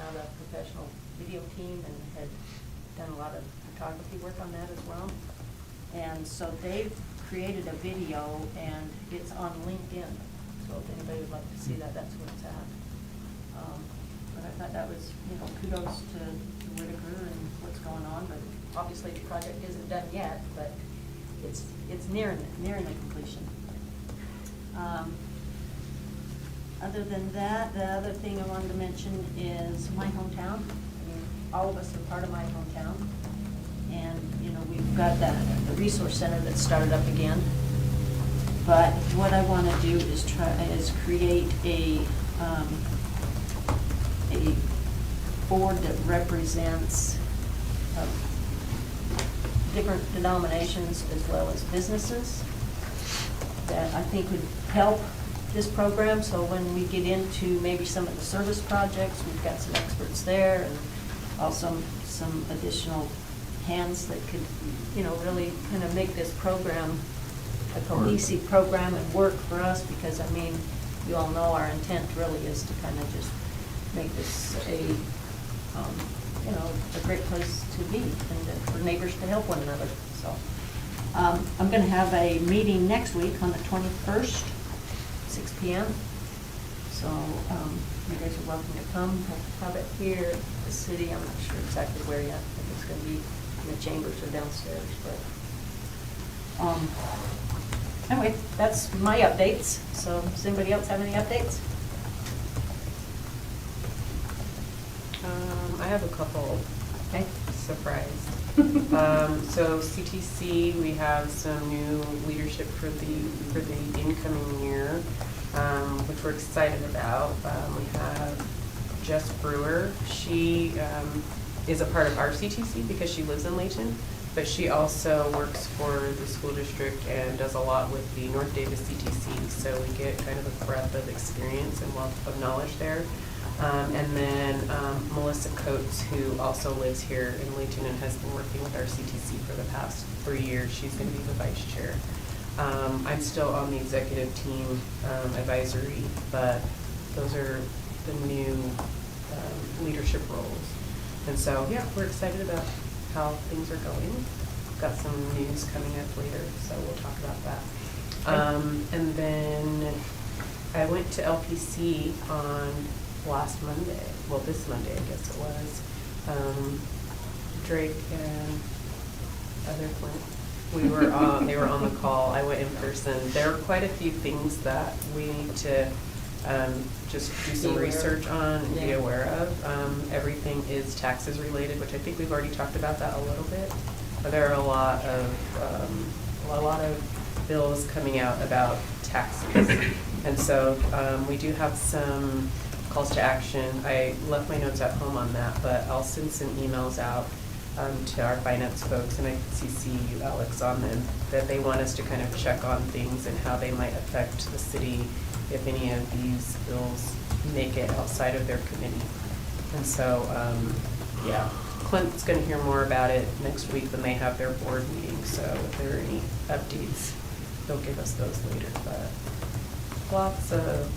have a professional video team and had done a lot of photography work on that as well. And so they've created a video, and it's on LinkedIn. So if anybody would like to see that, that's where it's at. But I thought that was, you know, kudos to Whitaker and what's going on. But obviously the project isn't done yet, but it's nearing the completion. Other than that, the other thing I wanted to mention is my hometown. I mean, all of us are part of my hometown. And, you know, we've got the resource center that started up again. But what I want to do is create a board that represents different denominations as well as businesses that I think would help this program. So when we get into maybe some of the service projects, we've got some experts there, and also some additional hands that could, you know, really kind of make this program a cohesive program and work for us, because I mean, you all know our intent really is to kind of just make this a, you know, a great place to be and for neighbors to help one another. So I'm going to have a meeting next week on the 21st, 6 p.m. So you guys are welcome to come. We'll have it here at the city. I'm not sure exactly where yet. I think it's going to be in the chambers or downstairs. But anyway, that's my updates. So does anybody else have any updates? I have a couple. Okay. Surprise. So CTC, we have some new leadership for the incoming year, which we're excited about. We have Jess Brewer. She is a part of our CTC because she lives in Layton, but she also works for the school district and does a lot with the North Davis CTC. So we get kind of a breadth of experience and wealth of knowledge there. And then Melissa Coates, who also lives here in Layton and has been working with our CTC for the past 3 years. She's going to be the vice chair. I'm still on the executive team advisory, but those are the new leadership roles. And so, yeah, we're excited about how things are going. We've got some news coming up later, so we'll talk about that. And then I went to LPC on last Monday, well, this Monday, I guess it was. Drake and other Clint, they were on the call. I went in person. There are quite a few things that we need to just do some research on and be aware of. Everything is taxes related, which I think we've already talked about that a little bit. But there are a lot of bills coming out about taxes, and so we do have some calls to action. I left my notes at home on that, but I'll send some emails out to our finance folks, and I CC you, Alex, on them, that they want us to kind of check on things and how they might affect the city if any of these bills make it outside of their committee. And so, yeah, Clint's going to hear more about it next week when they have their board meeting. So if there are any updates, they'll give us those later. But lots of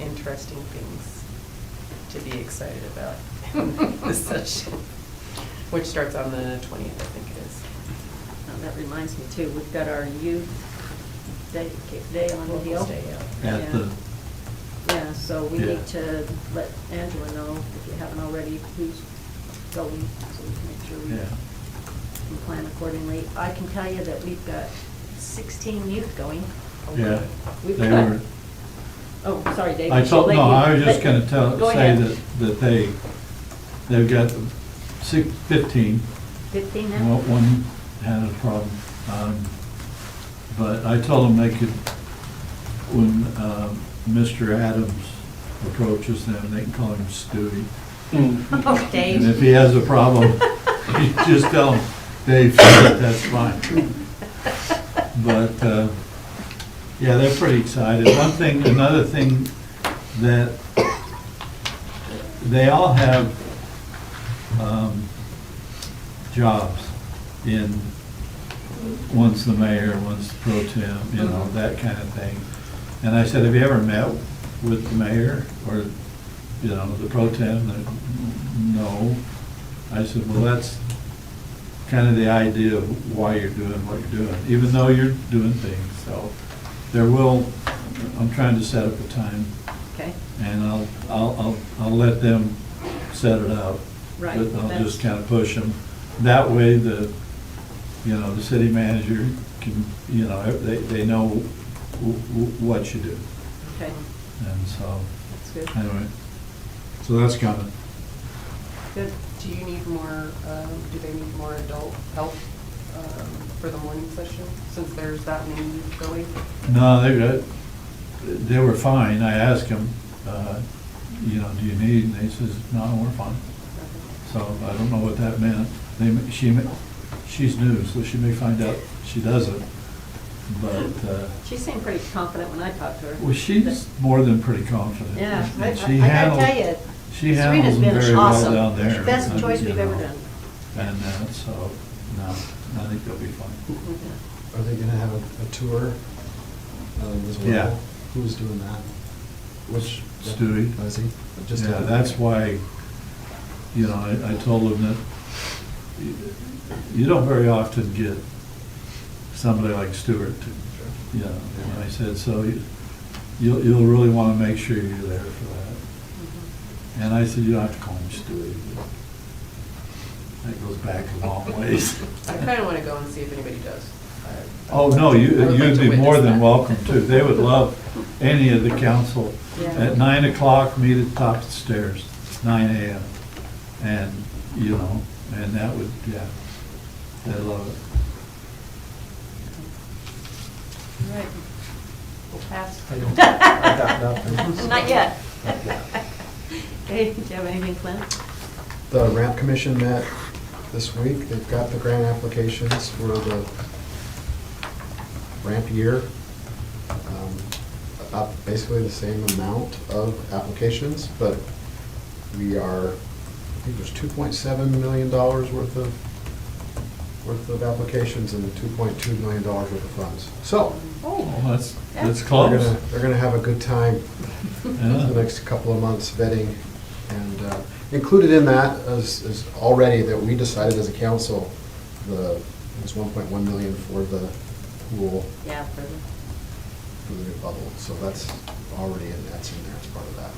interesting things to be excited about this session, which starts on the 20th, I think it is. Oh, that reminds me too, we've got our youth day on the hill. Yeah, so we need to let Angela know, if you haven't already, who's going, so we can make sure we can plan accordingly. I can tell you that we've got 16 youth going. Yeah, We've they got, were. oh, sorry, Dave. I was just going to say ahead. that they've got 15. 15 now? One had a problem, but I told them they could, when Mr. Adams approaches them, they can call him Stewie. Oh, Dave. And if he has a problem, you just tell him, Dave, that's fine. But yeah, they're pretty excited. Another thing that they all have jobs in, one's the mayor, one's the pro tem, you know, that kind of thing. And I said, have you ever met with the mayor or, you know, the pro tem, the no. I said, well, that's kind of the idea of why you're doing what you're doing, even though you're doing things, so. I'm trying to set up a time, Okay, and I'll let them set it up. right. But I'll that's- just kind of push them. That way, the city manager can, they know what you do. Okay, And so, that's good, anyway, so that's coming. good. Do you need more, do they need more adult help for the morning session, since there's that many going? No, they were fine. I asked them, do you need, and they says, no, we're fine. So I don't know what that meant. She's new, so she may find out she doesn't. But, She seemed pretty confident when I talked to her. well, she's more than pretty confident. Yeah, I She gotta handles- tell you, She Serena's handles them been very well awesome. down there. Best and, choice you we've ever know, done. And so, no, I think they'll be fine. Yeah. Are they gonna have a tour as well? Yeah. Who's doing that? Which? Stewie. Oh, is he? Just Yeah, that's why, I told them that you don't very often get somebody like Stewart to, and I said, so you'll really want to make sure you're there for that. Mhm. And I said, you don't have to call him Stewie. That goes back a long ways. I kind of want to go and see if anybody does. Oh, no, I would like you'd to be witness more than that. welcome to. They would love any of the council. Yeah. At 9 o'clock, meet at the top of the stairs, 9 a.m. And, and that would, yeah, they'd love it. All right, we'll pass. I got nothing. Not yet. Not yet. Okay, do you have anything, Clint? The ramp commission met this week. They've got the grant applications for the ramp year. About basically the same amount of applications, but we are, I think there's $2.7 million worth of applications and $2.2 million worth of funds. So, Oh, that's Yeah. close. they're gonna have a good time Yeah. the next couple of months vetting. And included in that is already that we decided as a council, it was 1.1 million for the pool, Yeah, for the, for the new bubble. So that's already that's in there as part of that.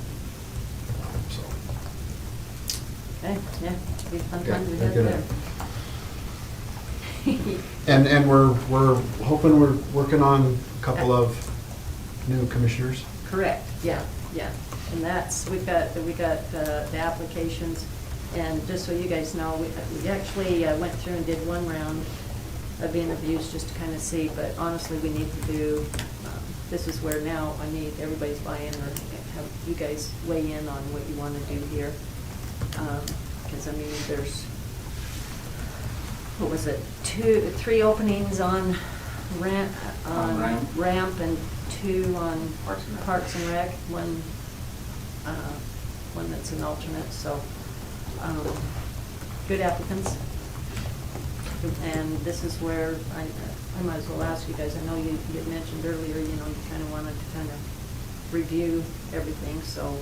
So, okay, yeah, it'll be a fun yeah, time to they're have gonna. there. And we're hoping we're working on a couple of new commissioners. Correct, yeah, yeah. And we got the applications, and just so you guys know, we actually went through and did one round of interviews just to kind of see, but honestly, we need to do, this is where now I need everybody's buy-in, or have you guys weigh in on what you want to do here. Because, I mean, there's, what was it, 3 openings on ramp, ramp, and 2 on Parks and Rec, one that's an alternate, so, good applicants. And this is where I might as well ask you guys, I know you had mentioned earlier, you kind of wanted to kind of review everything, so,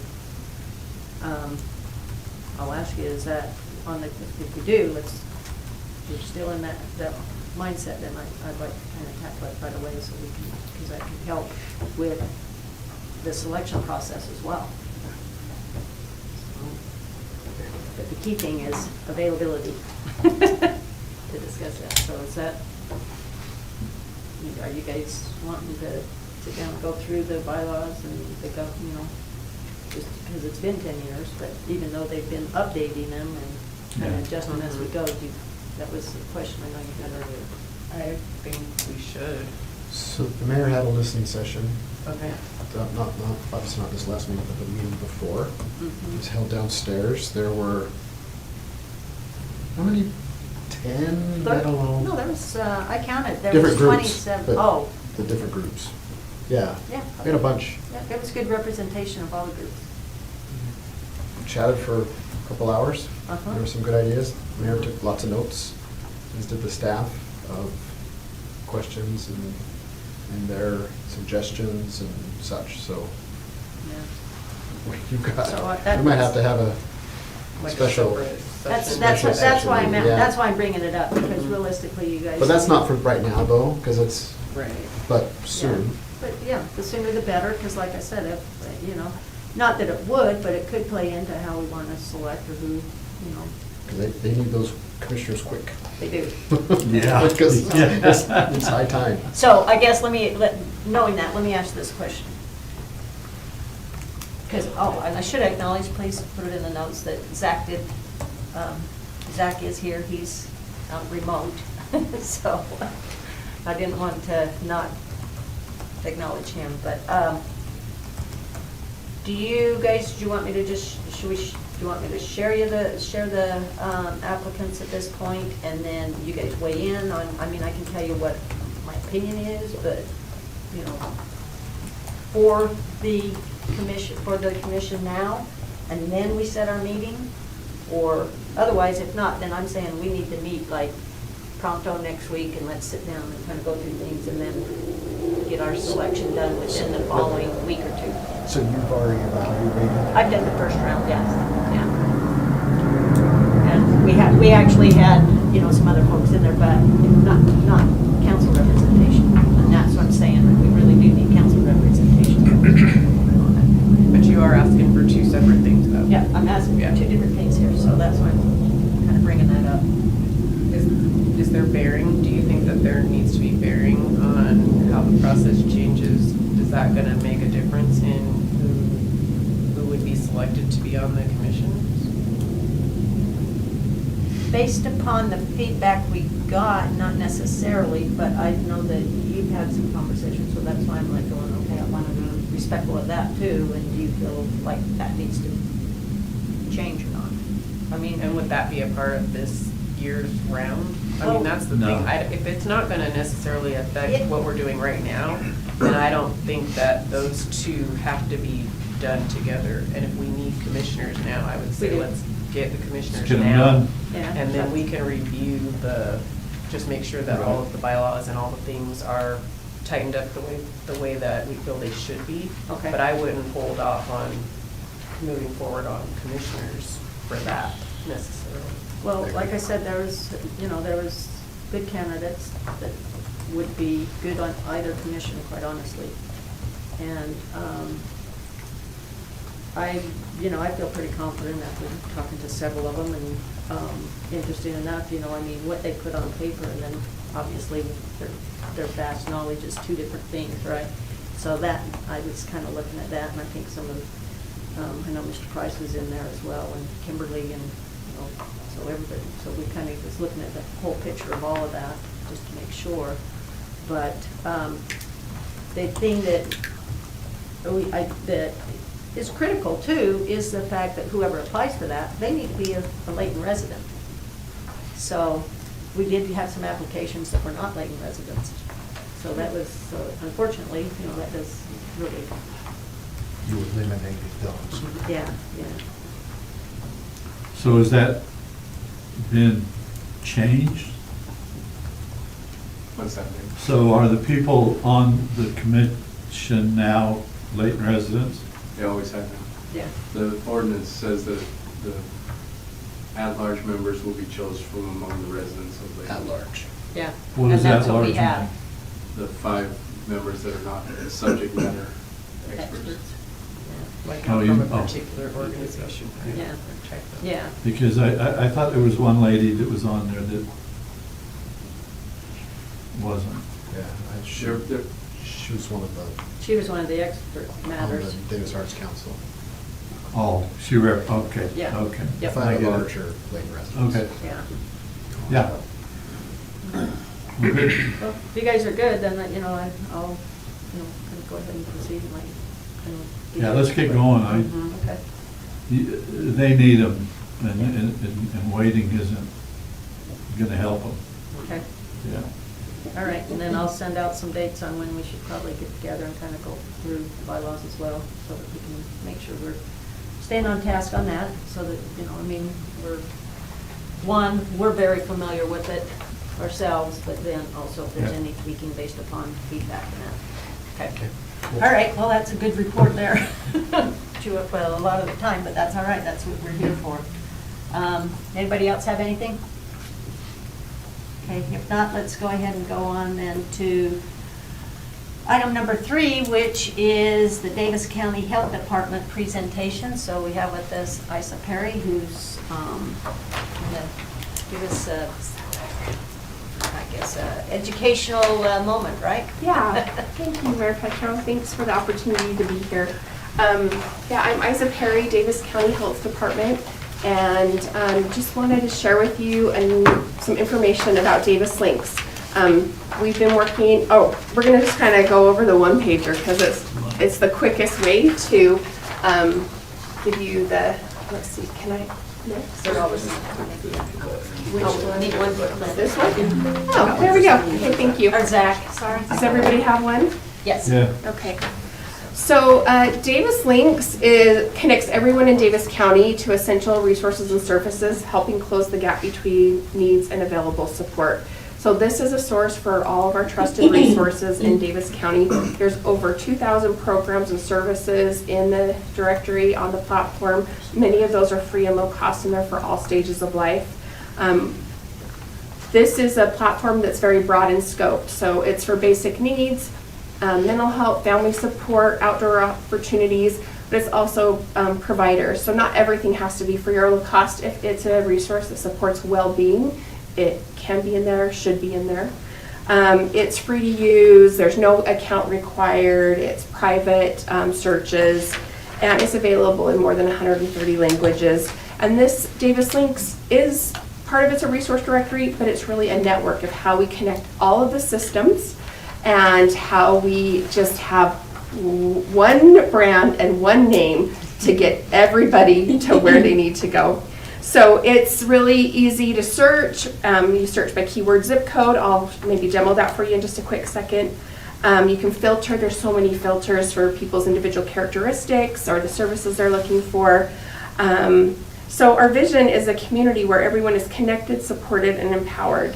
I'll ask you, is that on the, if we do, you're still in that mindset, then I'd like to kind of tackle it right away so we can, because that can help with the selection process as well. But the key thing is availability to discuss that. So is that, are you guys wanting to sit down and go through the bylaws and pick up, just because it's been 10 years, but even though they've been updating them and kind Yeah. of adjusting as we go, that was the question I know you had earlier. I think we should. So the mayor had a listening session, Okay. not obviously not this last meeting, but the meeting before. Mhm. It was held downstairs. There were, how many? 10? I don't know. No, there was, I counted, there Different was groups, 27. but Oh, The different groups. Yeah. yeah. We had a bunch. Yeah, it was good representation of all the groups. Chatted for a couple hours. Uh-huh. There were some good ideas. The mayor took lots of notes, as did the staff, of questions and their suggestions and such, so Yeah. you got, So, that we might was- have to have a like a Special. separate That's, session. that's why I'm, Yeah. that's why I'm bringing it up, because realistically, you guys. But that's not for right now though, because it's, Right. but soon. Yeah. But yeah, the sooner the better, because like I said, if, you know, not that it would, but it could play into how we want to select or who, you know, Because they need those commissioners quick. they do. Yeah. Because Yeah. it's high time. So I guess knowing that, let me ask this question. Because, oh, and I should acknowledge, please put it in the notes that Zach is here, he's remote. So I didn't want to not acknowledge him, but do you want me to just, do you want me to share the applicants at this point, and then you guys weigh in on, I mean, I can tell you what my opinion is, but, you know, for the commission now, and then we set our meeting? Or otherwise, if not, then I'm saying we need to meet like pronto next week, and let's sit down and kind of go through things, and then get our selection done within the following week or two. So you've already evaluated? I've done the first round, yes, yeah. And we actually had, you know, some other folks in there, but not council representation. And that's what I'm saying, we really do need council representation. But you are asking for two separate things though. Yeah, I'm asking Yeah. for two different things here, so that's why I'm kind of bringing that up. Is there bearing, do you think that there needs to be bearing on how the process changes? Is that gonna make a difference in who would be selected to be on the commission? Based upon the feedback we got, not necessarily, but I know that you've had some conversations, so that's why I'm like going, okay, I want to be respectful of that too, and do you feel like that needs to change or not? I mean, And would that be a part of this year's round? I Well, mean, that's the No. thing, if it's not gonna necessarily affect It- what we're doing right now, then I don't think that those two have to be done together. And if we need commissioners now, I would say We do. let's get the commissioners Get 'em now. done. Yeah. And then we can review just make sure that all of the bylaws and all the things are tightened up the way that we feel they should be. Okay. But I wouldn't hold off on moving forward on commissioners for that necessarily. well, like I said, there was good candidates that would be good on either commission, quite honestly. And I feel pretty confident after talking to several of them, and interesting enough, I mean, what they put on paper, and then obviously their vast knowledge is two different things, right? So that, I was kind of looking at that, and I think some of, I know Mr. Price was in there as well, and Kimberly, and, so everybody, so we kind of was looking at the whole picture of all of that, just to make sure. But the thing that is critical too is the fact that whoever applies for that, they need to be a Layton resident. So we did have some applications that were not Layton residents. So that was, unfortunately, that does really, You would eliminate those. yeah. So has that been changed? What's that mean? So are the people on the commission now Layton residents? They always have been. Yeah. The ordinance says that the at-large members will be chosen from among the residents of Layton. At-large. Yeah. What is And that's that what we large have. mean? The 5 members that are not subject matter experts. Like Oh, from you- a oh. particular organization. right? Yeah. Or type of- Yeah. Because I thought there was one lady that was on there that wasn't. Yeah, she was one of the, She was one of the expert on matters. the Davis Arts Council. Oh, okay, Yeah. okay. Yep. I Five get it. larger Layton residents. Okay, Yeah. yeah. Well, good. Well, if you guys are good, then, I'll, kind of go ahead and proceed and Yeah, let's get going. Okay. They need them, and waiting isn't gonna help them, Okay. yeah. All right, and then I'll send out some dates on when we should probably get together and kind of go through the bylaws as well, so that we can make sure we're staying on task on that, so that, we're very familiar with it ourselves, but then also if there's Yeah. any tweaking based upon feedback and that. Okay. Cool. All right, well, that's a good report there. Chew up a lot of the time, but that's all right, that's what we're here for. Anybody else have anything? Okay, if not, let's go ahead and go on then to item number 3, which is the Davis County Health Department presentation. So we have with us Isa Perry, who's going to give us a, I guess, a educational moment, right? Yeah, thank you, Mayor Petro. Thanks for the opportunity to be here. Yeah, I'm Isa Perry, Davis County Health Department, and just wanted to share with you some information about Davis Links. We've been working, we're going to just kind of go over the one-pager because it's the quickest way to give you the, let's see, can I, next? Need one booklet. This one? Oh, there we go. Okay, thank you. Or Zach, sorry. Does everybody have one? Yes. Yeah. Okay. So Davis Links connects everyone in Davis County to essential resources and services, helping close the gap between needs and available support. So this is a source for all of our trusted resources in Davis County. There's over 2,000 programs and services in the directory on the platform. Many of those are free and low cost, and they're for all stages of life. This is a platform that's very broad in scope. So it's for basic needs, mental health, family support, outdoor opportunities, but it's also providers. So not everything has to be free or low cost. If it's a resource that supports well-being, it can be in there, should be in there. It's free to use, there's no account required, it's private searches, and it's available in more than 130 languages. And this Davis Links is, part of it's a resource directory, but it's really a network of how we connect all of the systems and how we just have one brand and one name to get everybody to where they need to go. So it's really easy to search. You search by keyword, zip code. I'll maybe demo that for you in just a quick second. You can filter. There's so many filters for people's individual characteristics or the services they're looking for. So our vision is a community where everyone is connected, supported, and empowered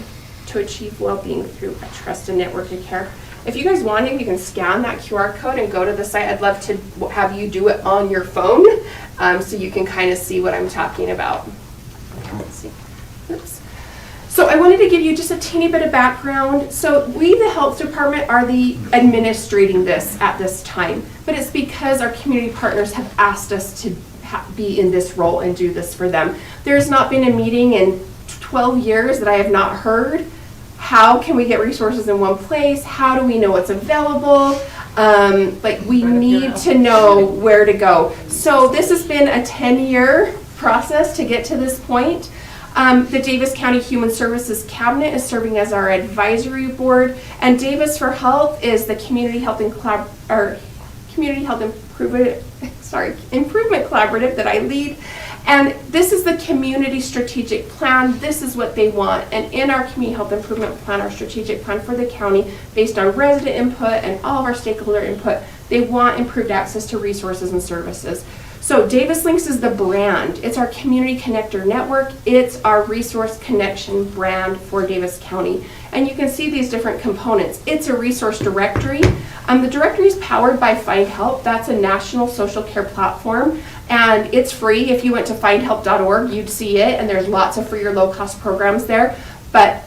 to achieve well-being through a trusted network of care. If you guys want to, you can scan that QR code and go to the site. I'd love to have you do it on your phone so you can kind of see what I'm talking about. Let's see. Oops. So I wanted to give you just a teeny bit of background. So we, the health department, are the administrating this at this time, but it's because our community partners have asked us to be in this role and do this for them. There's not been a meeting in 12 years that I have not heard. How can we get resources in one place? How do we know what's available? We need to know where to go. So this has been a 10-year process to get to this point. The Davis County Human Services Cabinet is serving as our advisory board, and Davis for Health is the Community Health Improvement Collaborative that I lead. And this is the community strategic plan. This is what they want. And in our community health improvement plan, our strategic plan for the county, based on resident input and all of our stakeholder input, they want improved access to resources and services. So Davis Links is the brand. It's our community connector network. It's our resource connection brand for Davis County. And you can see these different components. It's a resource directory. The directory is powered by Find Help. That's a national social care platform. And it's free. If you went to findhelp.org, you'd see it. And there's lots of free or low-cost programs there. But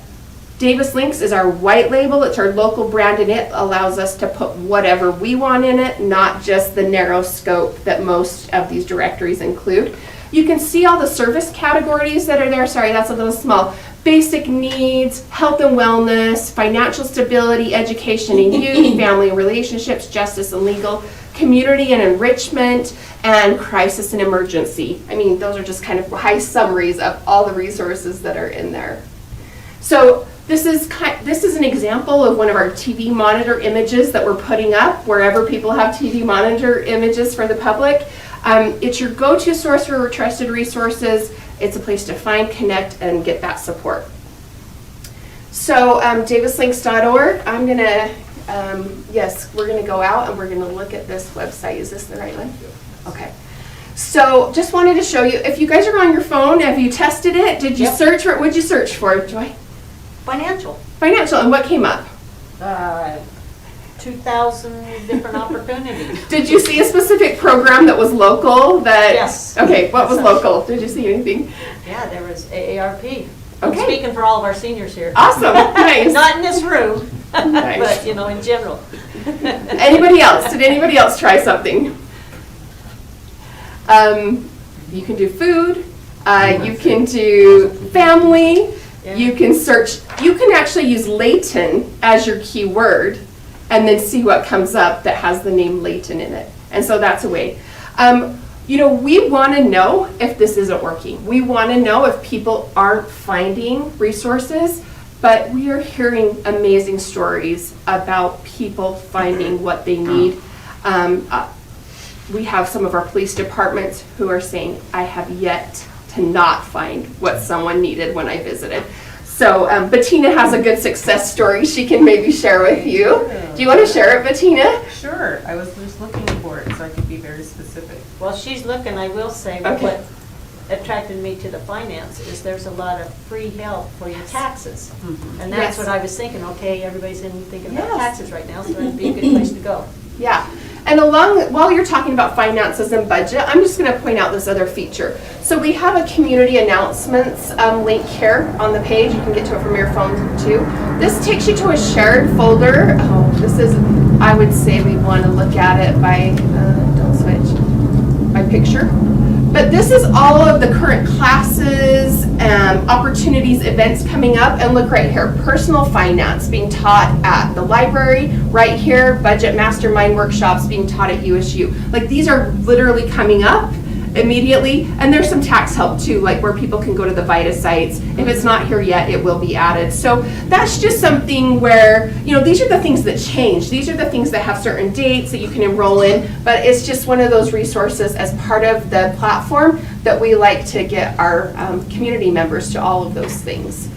Davis Links is our white label. It's our local brand, and it allows us to put whatever we want in it, not just the narrow scope that most of these directories include. You can see all the service categories that are there. Sorry, that's a little small. Basic needs, health and wellness, financial stability, education and youth, family and relationships, justice and legal, community and enrichment, and crisis and emergency. I mean, those are just kind of high summaries of all the resources that are in there. So this is an example of one of our TV monitor images that we're putting up wherever people have TV monitor images for the public. It's your go-to source for trusted resources. It's a place to find, connect, and get that support. So davislinks.org, I'm going to, yes, we're going to go out and we're going to look at this website. Is this the right one? Okay. So just wanted to show you, if you guys are on your phone, have you tested it? Did you search for it? What did you search for, Joy? Financial. Financial, and what came up? 2,000 different opportunities. Did you see a specific program that was local that? Yes. Okay, what was local? Did you see anything? Yeah, there was AARP. I'm Okay. speaking for all of our seniors here. Awesome, nice. Not in this room, Nice. but, in general. Anybody else? Did anybody else try something? You can do food, you can do family, you can search, you can actually use Layton as your keyword and then see what comes up that has the name Layton in it. And so that's a way. We want to know if this isn't working. We want to know if people aren't finding resources, but we are hearing amazing stories about people finding what they need. We have some of our police departments who are saying, I have yet to not find what someone needed when I visited. So Bettina has a good success story she can maybe share with you. Do you want to share it, Bettina? Sure, I was just looking for it so I could be very specific. While she's looking, I will say Okay. what attracted me to the finance is there's a lot of free help for your taxes. And that's Yes. what I was thinking, okay, everybody's thinking about Yes. taxes right now, so that'd be a good place to go. Yeah. And while you're talking about finances and budget, I'm just going to point out this other feature. So we have a community announcements link here on the page. You can get to it from your phone too. This takes you to a shared folder. Oh, this is, I would say we want to look at it by, don't switch, by picture. But this is all of the current classes, opportunities, events coming up. And look right here, personal finance being taught at the library. Right here, budget mastermind workshops being taught at USU. Like these are literally coming up immediately. And there's some tax help too, like where people can go to the VITA sites. If it's not here yet, it will be added. So that's just something where, these are the things that change. These are the things that have certain dates that you can enroll in, but it's just one of those resources as part of the platform that we like to get our community members to all of those things.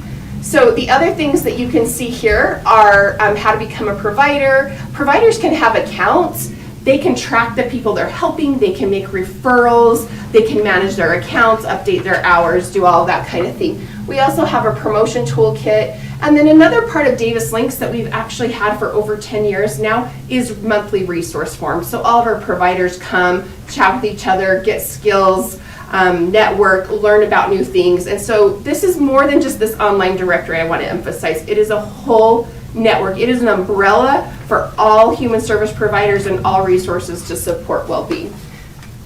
So the other things that you can see here are how to become a provider. Providers can have accounts. They can track the people they're helping, they can make referrals, they can manage their accounts, update their hours, do all that kind of thing. We also have a promotion toolkit. And then another part of Davis Links that we've actually had for over 10 years now is monthly resource forms. So all of our providers come, chat with each other, get skills, network, learn about new things. And so this is more than just this online directory, I want to emphasize. It is a whole network. It is an umbrella for all human service providers and all resources to support well-being.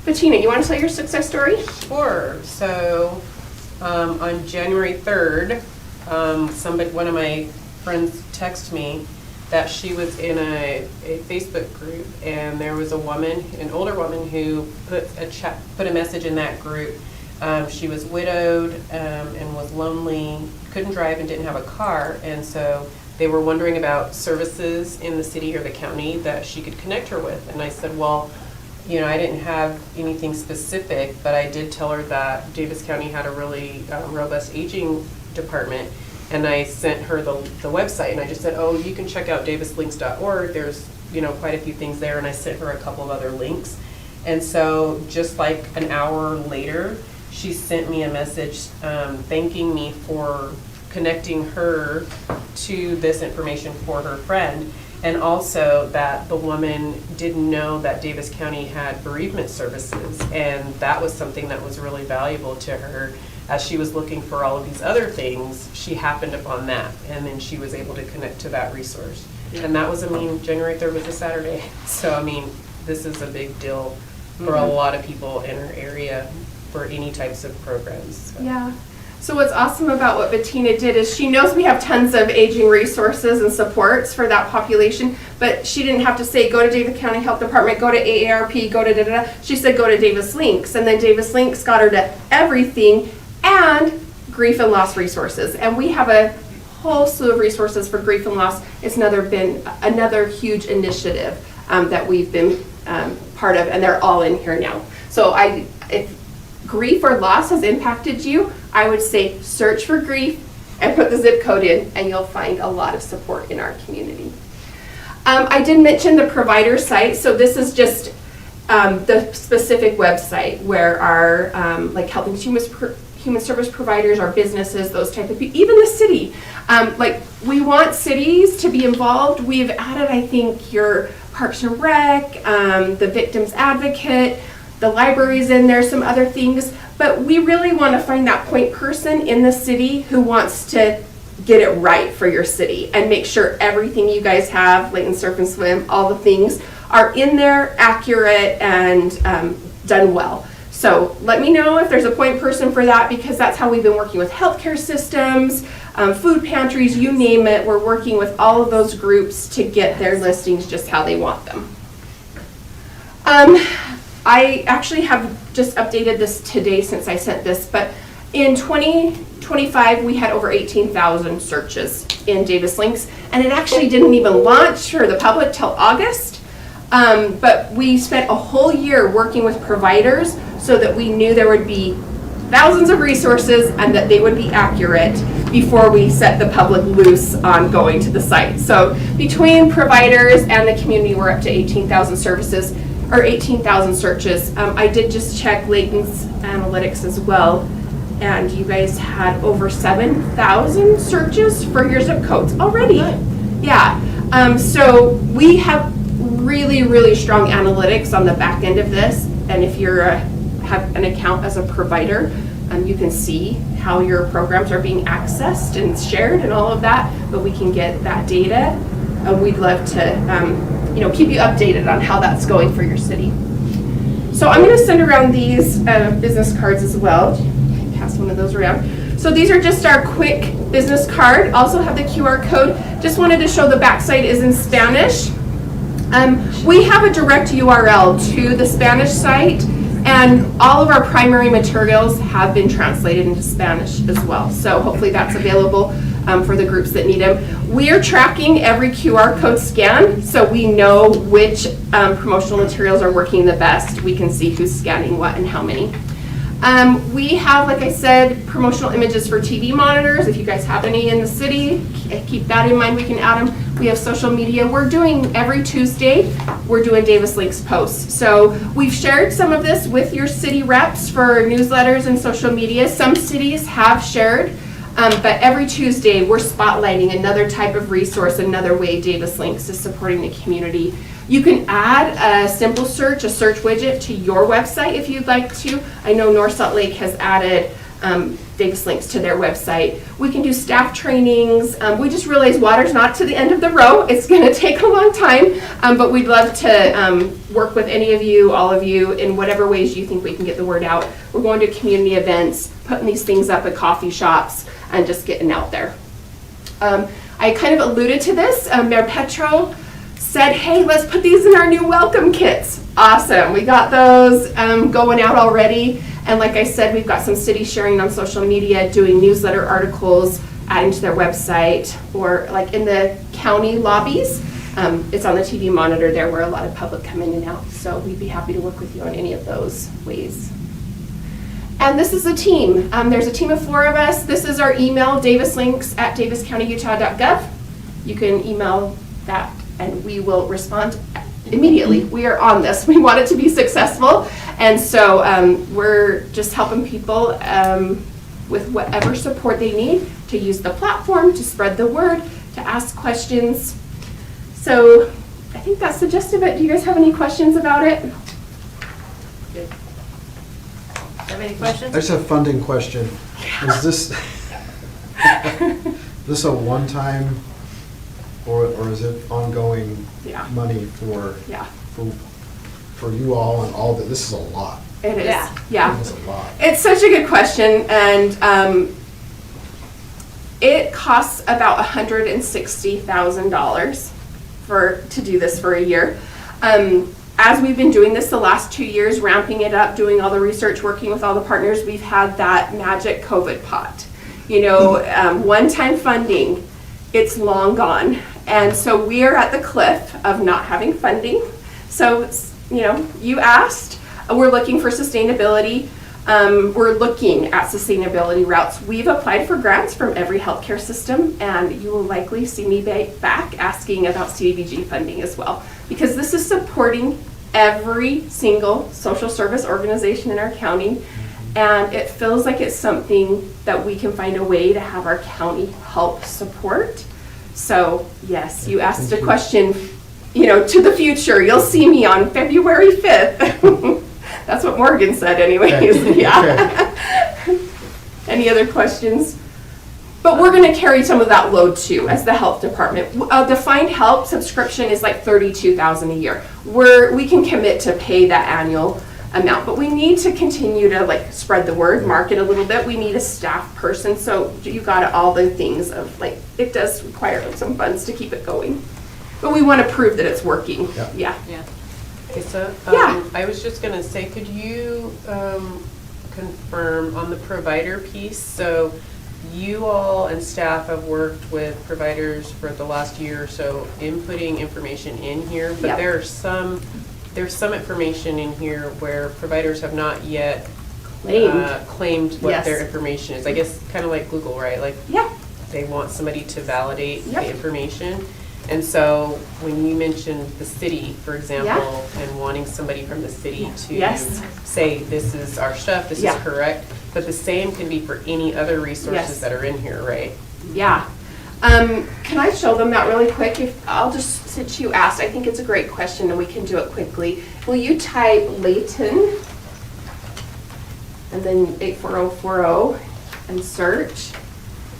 Bettina, you want to tell your success story? Sure. So on January 3rd, one of my friends texted me that she was in a Facebook group, and there was a woman, an older woman, who put a message in that group. She was widowed and was lonely, couldn't drive and didn't have a car, and so they were wondering about services in the city or the county that she could connect her with. And I said, well, I didn't have anything specific, but I did tell her that Davis County had a really robust aging department. And I sent her the website, and I just said, oh, you can check out davislinks.org. There's, quite a few things there. And I sent her a couple of other links. And so just like an hour later, she sent me a message thanking me for connecting her to this information for her friend, and also that the woman didn't know that Davis County had bereavement services, and that was something that was really valuable to her. As she was looking for all of these other things, she happened upon that, and then she was able to connect to that resource. And that was, January 3rd was a Saturday, so this is a big deal for a lot of people in our area for any types of programs. So. Yeah. So what's awesome about what Bettina did is she knows we have tons of aging resources and supports for that population, but she didn't have to say, go to Davis County Health Department, go to AARP, go to da-da-da. She said, go to Davis Links, and then Davis Links got her to everything and grief and loss resources. And we have a whole slew of resources for grief and loss. It's been another huge initiative that we've been part of, and they're all in here now. So if grief or loss has impacted you, I would say search for grief and put the zip code in, and you'll find a lot of support in our community. I did mention the provider site, so this is just the specific website where our Health and human service providers, our businesses, those type of people, even the city. Like, we want cities to be involved. We've added, I think, your Parks and Rec, the Victims Advocate, the library's in there, some other things. But we really want to find that point person in the city who wants to get it right for your city and make sure everything you guys have, Layton Surf and Swim, all the things are in there, accurate, and done well. So let me know if there's a point person for that, because that's how we've been working with healthcare systems, food pantries, you name it. We're working with all of those groups to get their listings just how they want them. I actually have just updated this today since I sent this, but in 2025 we had over 18,000 searches in Davis Links, and it actually didn't even launch for the public till August. But we spent a whole year working with providers so that we knew there would be thousands of resources and that they would be accurate before we set the public loose on going to the site. So between providers and the community, we're up to 18,000 services, or 18,000 searches. I did just check Layton's analytics as well, and you guys had over 7,000 searches for your zip codes already. Yeah, so we have really, really strong analytics on the back end of this, and if you're have an account as a provider, you can see how your programs are being accessed and shared and all of that, but we can get that data. We'd love to keep you updated on how that's going for your city. So I'm going to send around these business cards as well. Pass one of those around. So these are just our quick business card. Also have the QR code. Just wanted to show the backside is in Spanish. We have a direct URL to the Spanish site, and all of our primary materials have been translated into Spanish as well. So hopefully that's available for the groups that need them. We are tracking every QR code scan, so we know which promotional materials are working the best. We can see who's scanning what and how many. We have, like I said, promotional images for TV monitors. If you guys have any in the city, keep that in mind. We can add them. We have social media. We're doing every Tuesday, we're doing Davis Links posts. So we've shared some of this with your city reps for newsletters and social media. Some cities have shared, but every Tuesday we're spotlighting another type of resource, another way Davis Links is supporting the community. You can add a simple search, a search widget to your website if you'd like to. I know North Salt Lake has added Davis Links to their website. We can do staff trainings. We just realized water's not to the end of the row. It's going to take a long time, but we'd love to work with any of you, all of you, in whatever ways you think we can get the word out. We're going to community events, putting these things up at coffee shops, and just getting out there. I kind of alluded to this. Mayor Petro said, hey, let's put these in our new welcome kits. Awesome. We got those going out already. And like I said, we've got some cities sharing on social media, doing newsletter articles, adding to their website, or like in the county lobbies. It's on the TV monitor there where a lot of public come in and out. So we'd be happy to work with you on any of those ways. And this is a team. There's a team of 4 of us. This is our email, davislinks@daviscountyutah.gov. You can email that and we will respond immediately. We are on this. We want it to be successful. And so we're just helping people with whatever support they need to use the platform, to spread the word, to ask questions. So I think that's the gist of it. Do you guys have any questions about it? Good. Have any questions? I just have a funding question. Is this a one-time or is it ongoing money for you all and all that? This is a lot. It is. Yeah. It's a lot. It's such a good question, and it costs about $160,000 to do this for a year. As we've been doing this the last 2 years, ramping it up, doing all the research, working with all the partners, we've had that magic COVID pot. One-time funding, it's long gone. And so we are at the cliff of not having funding. So, you asked, we're looking for sustainability. We're looking at sustainability routes. We've applied for grants from every healthcare system, and you will likely see me back asking about CDBG funding as well, because this is supporting every single social service organization in our county. And it feels like it's something that we can find a way to have our county help support. So yes, you asked a question, to the future. You'll see me on February 5th. That's what Morgan said anyways. Okay. Yeah. Any other questions? But we're going to carry some of that load too as the health department. Defined help subscription is like $32,000 a year. We can commit to pay that annual amount, but we need to continue to spread the word, market a little bit. We need a staff person, so you got all the things of it does require some funds to keep it going, but we want to prove that it's working. Yeah. Okay, so Yeah. I was just gonna say, could you confirm on the provider piece? So you all and staff have worked with providers for the last year or so, inputting information in here, but Yep. there's some information in here where providers have not yet claimed what Yes. their information is. I guess kind of like Google, right? Yeah. They want somebody to validate Yep. the information. And so when you mentioned the city, for example, and wanting somebody from the city to Yes. say, this is our stuff, this Yeah. is correct, but the same can be for any other resources Yes. that are in here, right? Yeah. Can I show them that really quick? Since you asked, I think it's a great question and we can do it quickly. Will you type Layton and then 84040 and search?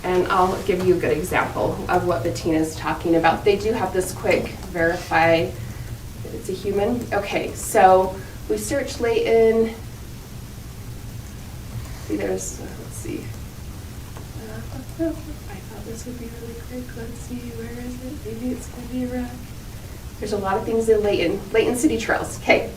And I'll give you a good example of what Bettina's talking about. They do have this quick verify that it's a human. Okay, so we search Layton. See, let's see. I thought this would be really quick. Let's see, where is it? Maybe it's going to be around. There's a lot of things in Layton City Trails. Okay.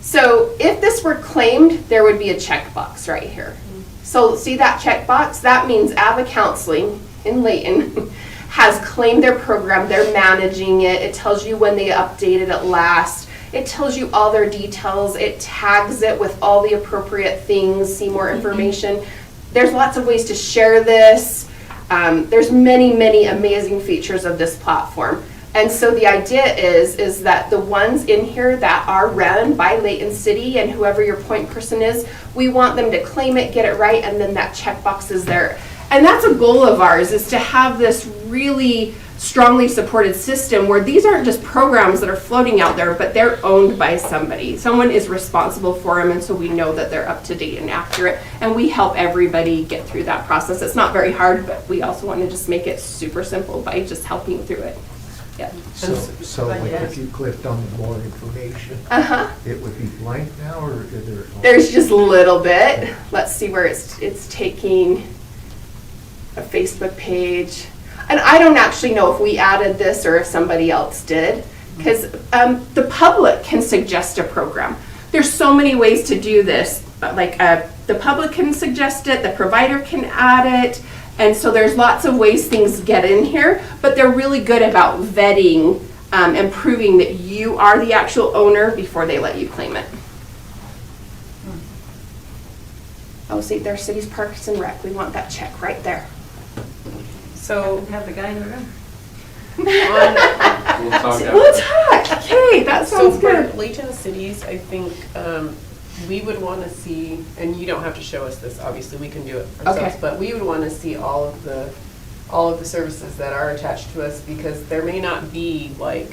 So if this were claimed, there would be a checkbox right here. So see that checkbox? That means Ava Counseling in Layton has claimed their program. They're managing it. It tells you when they updated it last. It tells you all their details. It tags it with all the appropriate things, see more information. There's lots of ways to share this. There's many, many amazing features of this platform. And so the idea is that the ones in here that are run by Layton City and whoever your point person is, we want them to claim it, get it right, and then that checkbox is there. And that's a goal of ours, is to have this really strongly supported system where these aren't just programs that are floating out there, but they're owned by somebody. Someone is responsible for them, and so we know that they're up to date and accurate, and we help everybody get through that process. It's not very hard, but we also want to just make it super simple by just helping through it. Yeah. So like if you clicked on more information, it would be blank now, or is there? There's just a little bit. Let's see where it's taking a Facebook page. And I don't actually know if we added this or if somebody else did, because the public can suggest a program. There's so many ways to do this. The public can suggest it, the provider can add it, and so there's lots of ways things get in here, but they're really good about vetting and proving that you are the actual owner before they let you claim it. Oh, see, there's Cities, Parks, and Rec. We want that check right there. So Have the guy in the room. on, We'll talk after. We'll talk. Okay, that so sounds for good. Layton Cities, I think we would want to see, and you don't have to show us this, obviously, we can do it ourselves, Okay. but we would want to see all of the services that are attached to us, because there may not be like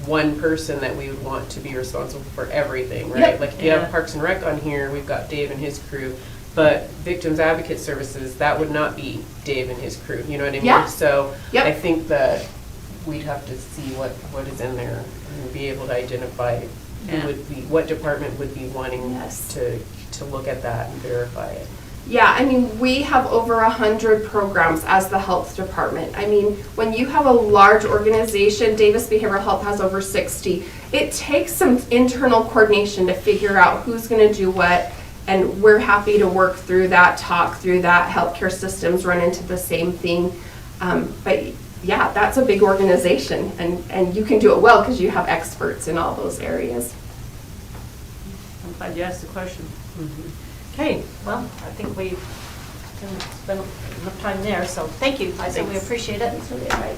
one person that we would want to be responsible for everything, right? Yep. Like if you have Parks and Rec on here, we've got Dave and his crew, but Victims Advocate Services, that would not be Dave and his crew, you know what I mean? Yeah. So Yep. I think that we'd have to see what is in there and be able to identify Yeah. who would be, what department would be wanting Yes. to look at that and verify it. Yeah, I mean, we have over 100 programs as the health department. I mean, when you have a large organization, Davis Behavioral Health has over 60, it takes some internal coordination to figure out who's going to do what, and we're happy to work through that, talk through that. Healthcare systems run into the same thing. But yeah, that's a big organization, and you can do it well because you have experts in all those areas. I'm glad you asked the question. Okay, well, I think we've spent enough time there, so thank you, Liza, we Thanks. appreciate it. That's really all right.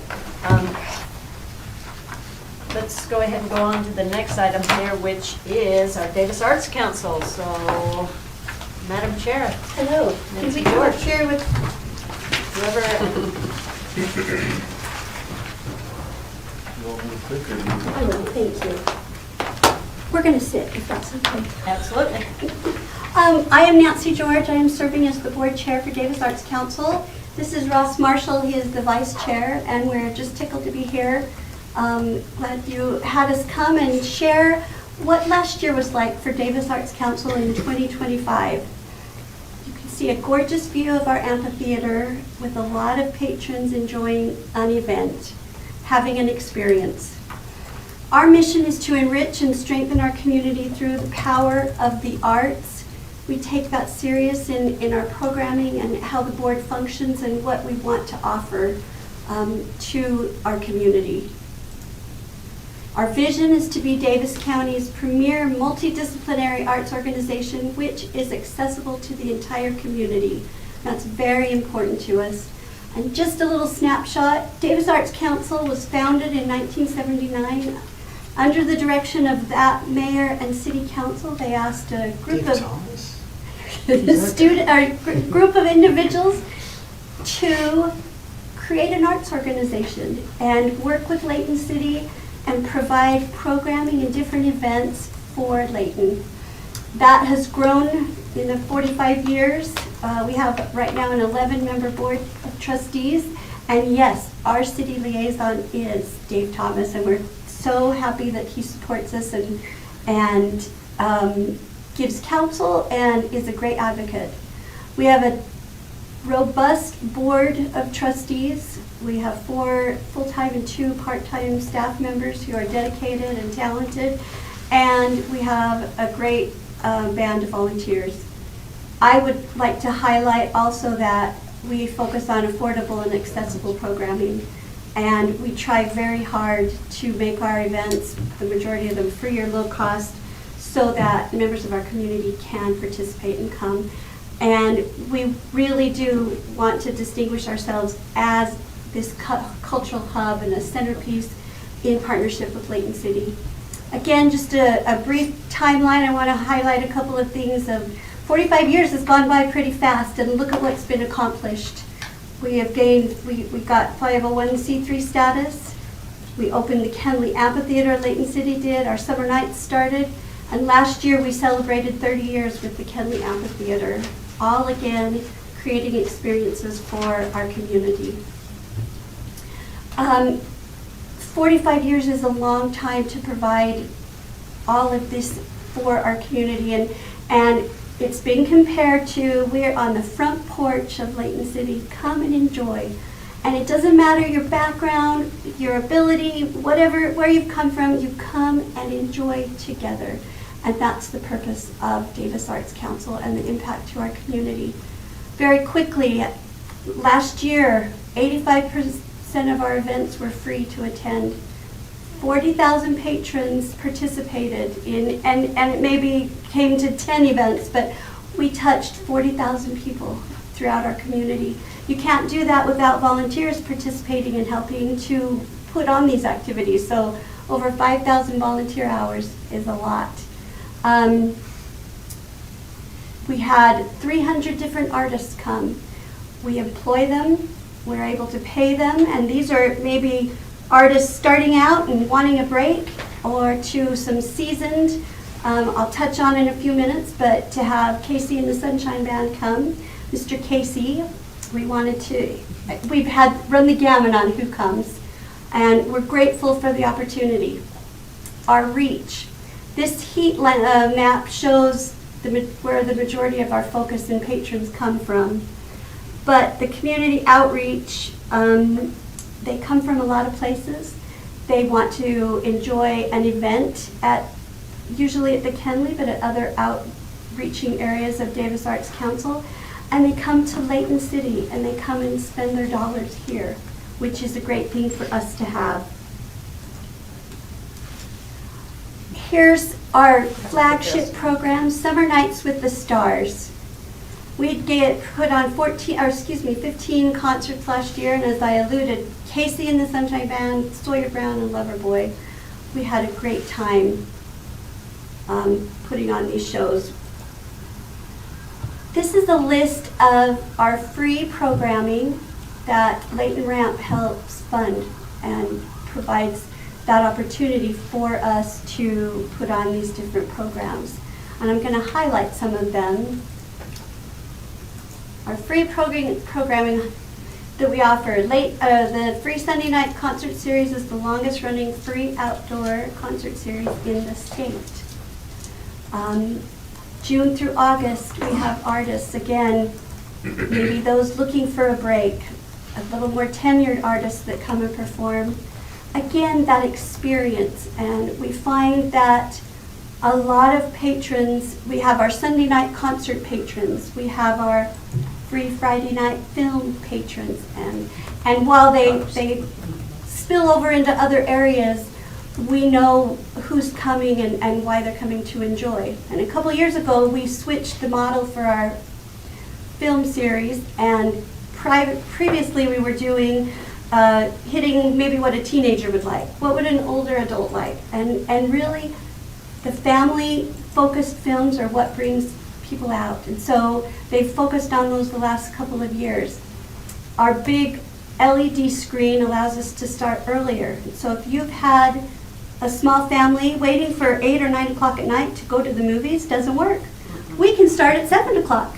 Let's go ahead and go on to the next item here, which is our Davis Arts Council. So Madam Chair, Hello. Can Nancy we come up George. here with, whoever, I will, thank you. We're going to sit, if that's okay. absolutely. I am Nancy George. I am serving as the board chair for Davis Arts Council. This is Ross Marshall. He is the vice chair, and we're just tickled to be here. Glad you had us come and share what last year was like for Davis Arts Council in 2025. You can see a gorgeous view of our amphitheater with a lot of patrons enjoying an event, having an experience. Our mission is to enrich and strengthen our community through the power of the arts. We take that serious in our programming and how the board functions and what we want to offer to our community. Our vision is to be Davis County's premier multidisciplinary arts organization, which is accessible to the entire community. That's very important to us. And just a little snapshot, Davis Arts Council was founded in 1979 under the direction of that mayor and city council. They asked a group of group of individuals to create an arts organization and work with Layton City and provide programming and different events for Layton. That has grown in the 45 years. We have right now an 11-member board of trustees, and yes, our city liaison is Dave Thomas, and we're so happy that he supports us and gives counsel and is a great advocate. We have a robust board of trustees. We have 4 full-time and 2 part-time staff members who are dedicated and talented, and we have a great band of volunteers. I would like to highlight also that we focus on affordable and accessible programming, and we try very hard to make our events, the majority of them, free or low cost, so that members of our community can participate and come. And we really do want to distinguish ourselves as this cultural hub and a centerpiece in partnership with Layton City. Again, just a brief timeline. I want to highlight a couple of things. 45 years has gone by pretty fast, and look at what's been accomplished. We have gained, we got 501c3 status. We opened the Kenley Amphitheater, Layton City did. Our summer nights started. And last year we celebrated 30 years with the Kenley Amphitheater. All again, creating experiences for our community. 45 years is a long time to provide all of this for our community, and it's been compared to, we're on the front porch of Layton City. Come and enjoy. And it doesn't matter your background, your ability, whatever, where you've come from, you come and enjoy together. And that's the purpose of Davis Arts Council and the impact to our community. Very quickly, last year, 85% of our events were free to attend. 40,000 patrons participated in, and it maybe came to 10 events, but we touched 40,000 people throughout our community. You can't do that without volunteers participating and helping to put on these activities. So over 5,000 volunteer hours is a lot. We had 300 different artists come. We employ them, we're able to pay them, and these are maybe artists starting out and wanting a break, or to some seasoned, I'll touch on in a few minutes, but to have Casey and the Sunshine Band come, Mr. Casey, we've had run the gamut on who comes, and we're grateful for the opportunity. Our reach. This heat map shows where the majority of our focus and patrons come from. But the community outreach, they come from a lot of places. They want to enjoy an event usually at the Kenley, but at other outreaching areas of Davis Arts Council. And they come to Layton City and they come and spend their dollars here, which is a great thing for us to have. Here's our flagship program, Summer Nights with the Stars. We'd put on 15 concerts last year, and as I alluded, Casey and the Sunshine Band, Sawyer Brown and Loverboy, we had a great time putting on these shows. This is a list of our free programming that Layton Ramp helps fund and provides that opportunity for us to put on these different programs. And I'm going to highlight some of them. Our free programming that we offer. The free Sunday night concert series is the longest running free outdoor concert series in the state. June through August, we have artists, again, maybe those looking for a break, a little more tenured artists that come and perform. Again, that experience, and we find that a lot of patrons, we have our Sunday night concert patrons, we have our free Friday night film patrons, and while they spill over into other areas, we know who's coming and why they're coming to enjoy. And a couple years ago, we switched the model for our film series, and previously we were doing hitting maybe what a teenager would like, what would an older adult like, and really the family-focused films are what brings people out, and so they've focused on those the last couple of years. Our big LED screen allows us to start earlier, so if you've had a small family waiting for 8 or 9 o'clock at night to go to the movies, doesn't work. We can start at 7 o'clock,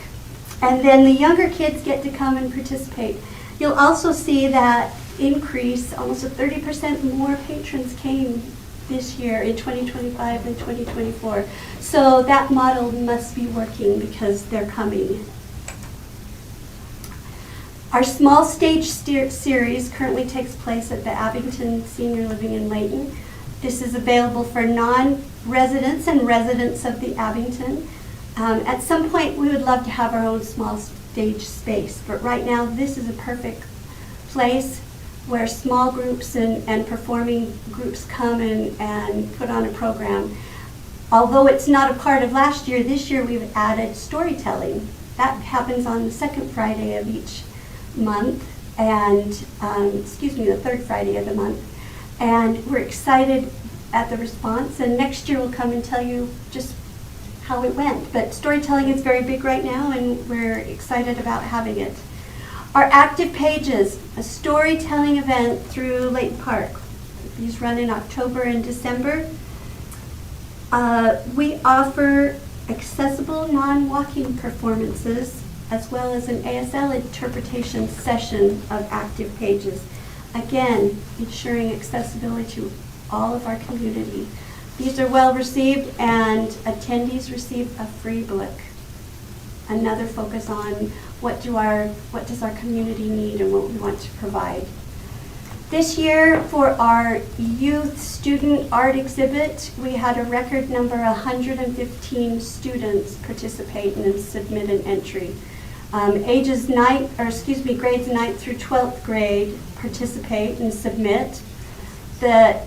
and then the younger kids get to come and participate. You'll also see that increase, almost a 30% more patrons came this year in 2025 and 2024. So that model must be working because they're coming. Our small stage series currently takes place at the Abington Senior Living in Layton. This is available for non-residents and residents of the Abington. At some point, we would love to have our own small stage space, but right now, this is a perfect place where small groups and performing groups come and put on a program. Although it's not a part of last year, this year we've added storytelling. That happens on the second Friday of each month, and the third Friday of the month. And we're excited at the response, and next year we'll come and tell you just how it went. But storytelling is very big right now, and we're excited about having it. Our active pages, a storytelling event through Layton Park. These run in October and December. We offer accessible non-walking performances as well as an ASL interpretation session of active pages. Again, ensuring accessibility to all of our community. These are well received, and attendees receive a free book. Another focus on what does our community need and what we want to provide. This year, for our youth student art exhibit, we had a record number, 115 students participate and submit an entry. Grades 9th through 12th grade participate and submit. The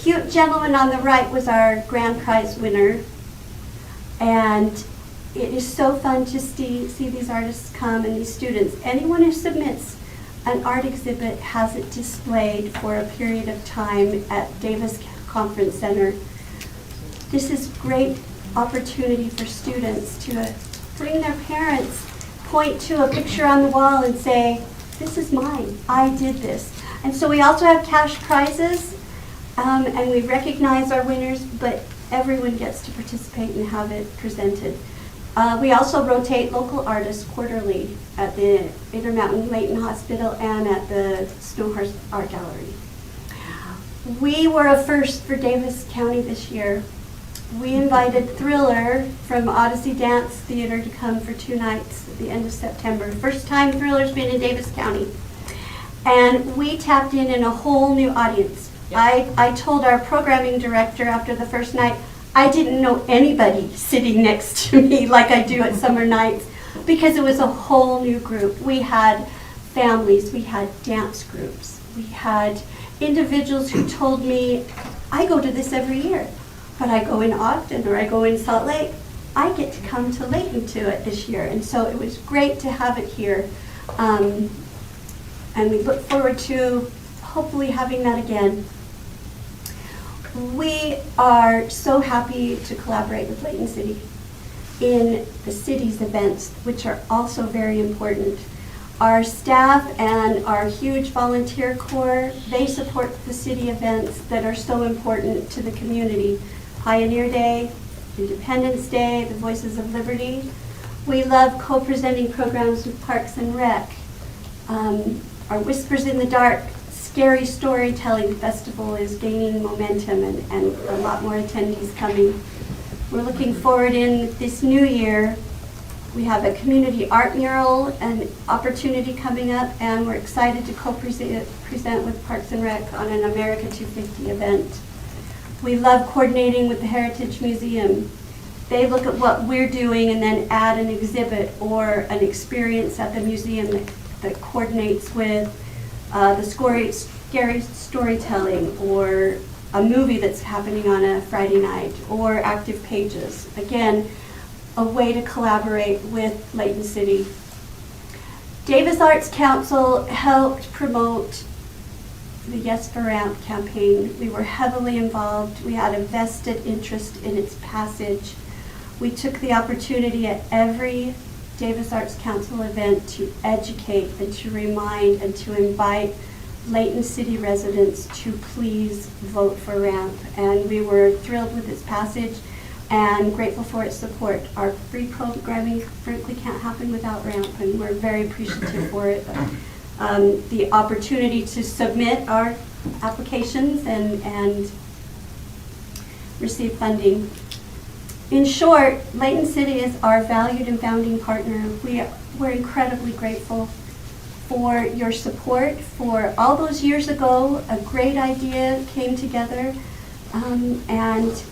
cute gentleman on the right was our grand prize winner, and it is so fun to see these artists come and these students. Anyone who submits an art exhibit has it displayed for a period of time at Davis Conference Center. This is great opportunity for students to bring their parents, point to a picture on the wall and say, this is mine, I did this. And so we also have cash prizes, and we recognize our winners, but everyone gets to participate and have it presented. We also rotate local artists quarterly at the Intermountain Layton Hospital and at the Snowhorse Art Gallery. We were a first for Davis County this year. We invited Thriller from Odyssey Dance Theater to come for 2 nights at the end of September. First time Thriller's been in Davis County. And we tapped in a whole new audience. Yep. I told our programming director after the first night, I didn't know anybody sitting next to me like I do at summer nights, because it was a whole new group. We had families, we had dance groups, we had individuals who told me, I go to this every year, but I go in Ogden or I go in Salt Lake. I get to come to Layton to it this year, and so it was great to have it here. And we look forward to hopefully having that again. We are so happy to collaborate with Layton City. in the city's events, which are also very important. Our staff and our huge volunteer corps, they support the city events that are so important to the community. Pioneer Day, Independence Day, the Voices of Liberty. We love co-presenting programs with Parks and Rec. Our Whispers in the Dark Scary Storytelling Festival is gaining momentum and a lot more attendees coming. We're looking forward in this new year. We have a community art mural and opportunity coming up, and we're excited to co-present with Parks and Rec on an America 250 event. We love coordinating with the Heritage Museum. They look at what we're doing and then add an exhibit or an experience at the museum that coordinates with the scary storytelling or a movie that's happening on a Friday night or active pages. Again, a way to collaborate with Layton City. Davis Arts Council helped promote the Yes for Ramp campaign. We were heavily involved. We had a vested interest in its passage. We took the opportunity at every Davis Arts Council event to educate and to remind and to invite Layton City residents to please vote for RAMP. And we were thrilled with its passage and grateful for its support. Our free programming frankly can't happen without RAMP, and we're very appreciative for it. The opportunity to submit our applications and receive funding. In short, Layton City is our valued and founding partner. We're incredibly grateful for your support. For all those years ago, a great idea came together, and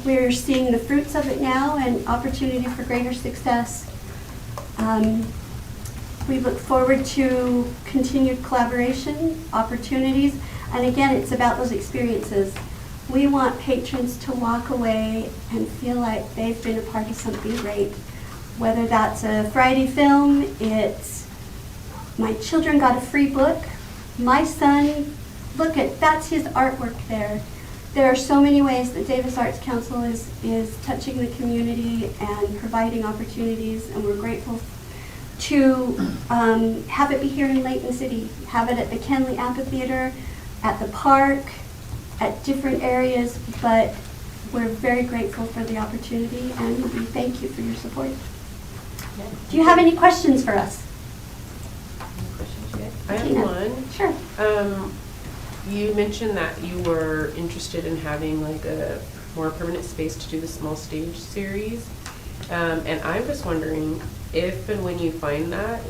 we're seeing the fruits of it now and opportunity for greater success. We look forward to continued collaboration, opportunities, and again, it's about those experiences. We want patrons to walk away and feel like they've been a part of something great. Whether that's a Friday film, it's my children got a free book. My son, that's his artwork there. There are so many ways that Davis Arts Council is touching the community and providing opportunities, and we're grateful to have it be here in Layton City, have it at the Kenley Amphitheater, at the park, at different areas, but we're very grateful for the opportunity and we thank you for your support. Do you have any questions for us? Any questions yet? I have Tina? one. Sure. You mentioned that you were interested in having like a more permanent space to do the small stage series. And I'm just wondering if and when you find that,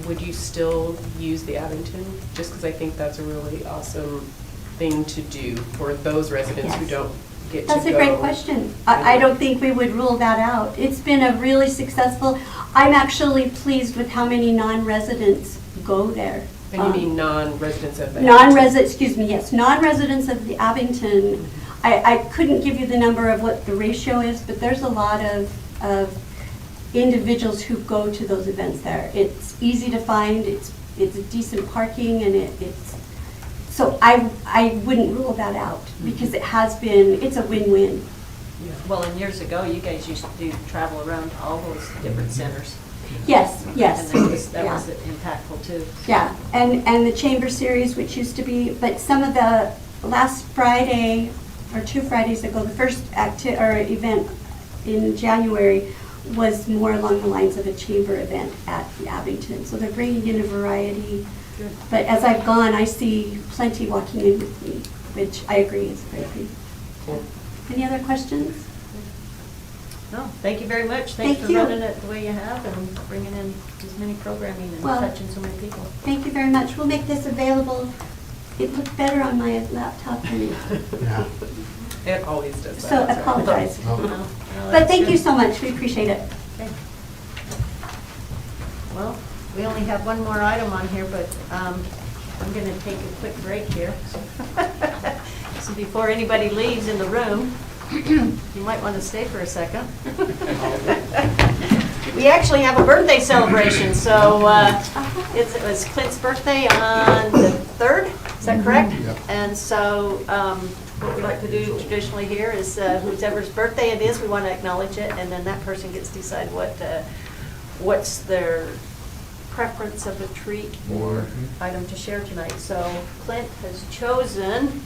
would you still use the Abington? Just because I think that's a really awesome thing to do for those residents who Yes. don't get That's to a go. great question. I don't think we would rule that out. It's been a really successful, I'm actually pleased with how many non-residents go there. And you mean non-residents of the Non-residents of the Abington. I couldn't give you the number of what the ratio is, but there's a lot of individuals who go to those events there. It's easy to find, it's decent parking, and it's, so I wouldn't rule that out because it's a win-win. Well, and years ago, you guys used to travel around to all those different centers. Yes. And that was Yeah. impactful too. Yeah, and the Chamber Series, which used to be, but some of the last Friday, or 2 Fridays ago, the first event in January was more along the lines of a chamber event at the Abington. So they're bringing in a variety. Good. But as I've gone, I see plenty walking in with me, which I agree is great. Cool. Any other questions? No, thank you very much. Thank Thanks for you. running it the way you have and bringing in as many programming and Well, touching so many people. Thank you very much. We'll make this available. It looked better on my laptop than it. Yeah. It always does that. So sorry. apologize. Oh. No, But that's thank you good. so much. We appreciate it. Okay. Well, we only have one more item on here, but I'm going to take a quick break here. So before anybody leaves in the room, you might want to stay for a second. We actually have a birthday celebration, so it was Clint's birthday on the 3rd, Is that correct? Yep. And so what we like to do traditionally here is whoever's birthday it is, we want to acknowledge it, and then that person gets to decide what's their preference of a treat or item to share tonight. So Clint has chosen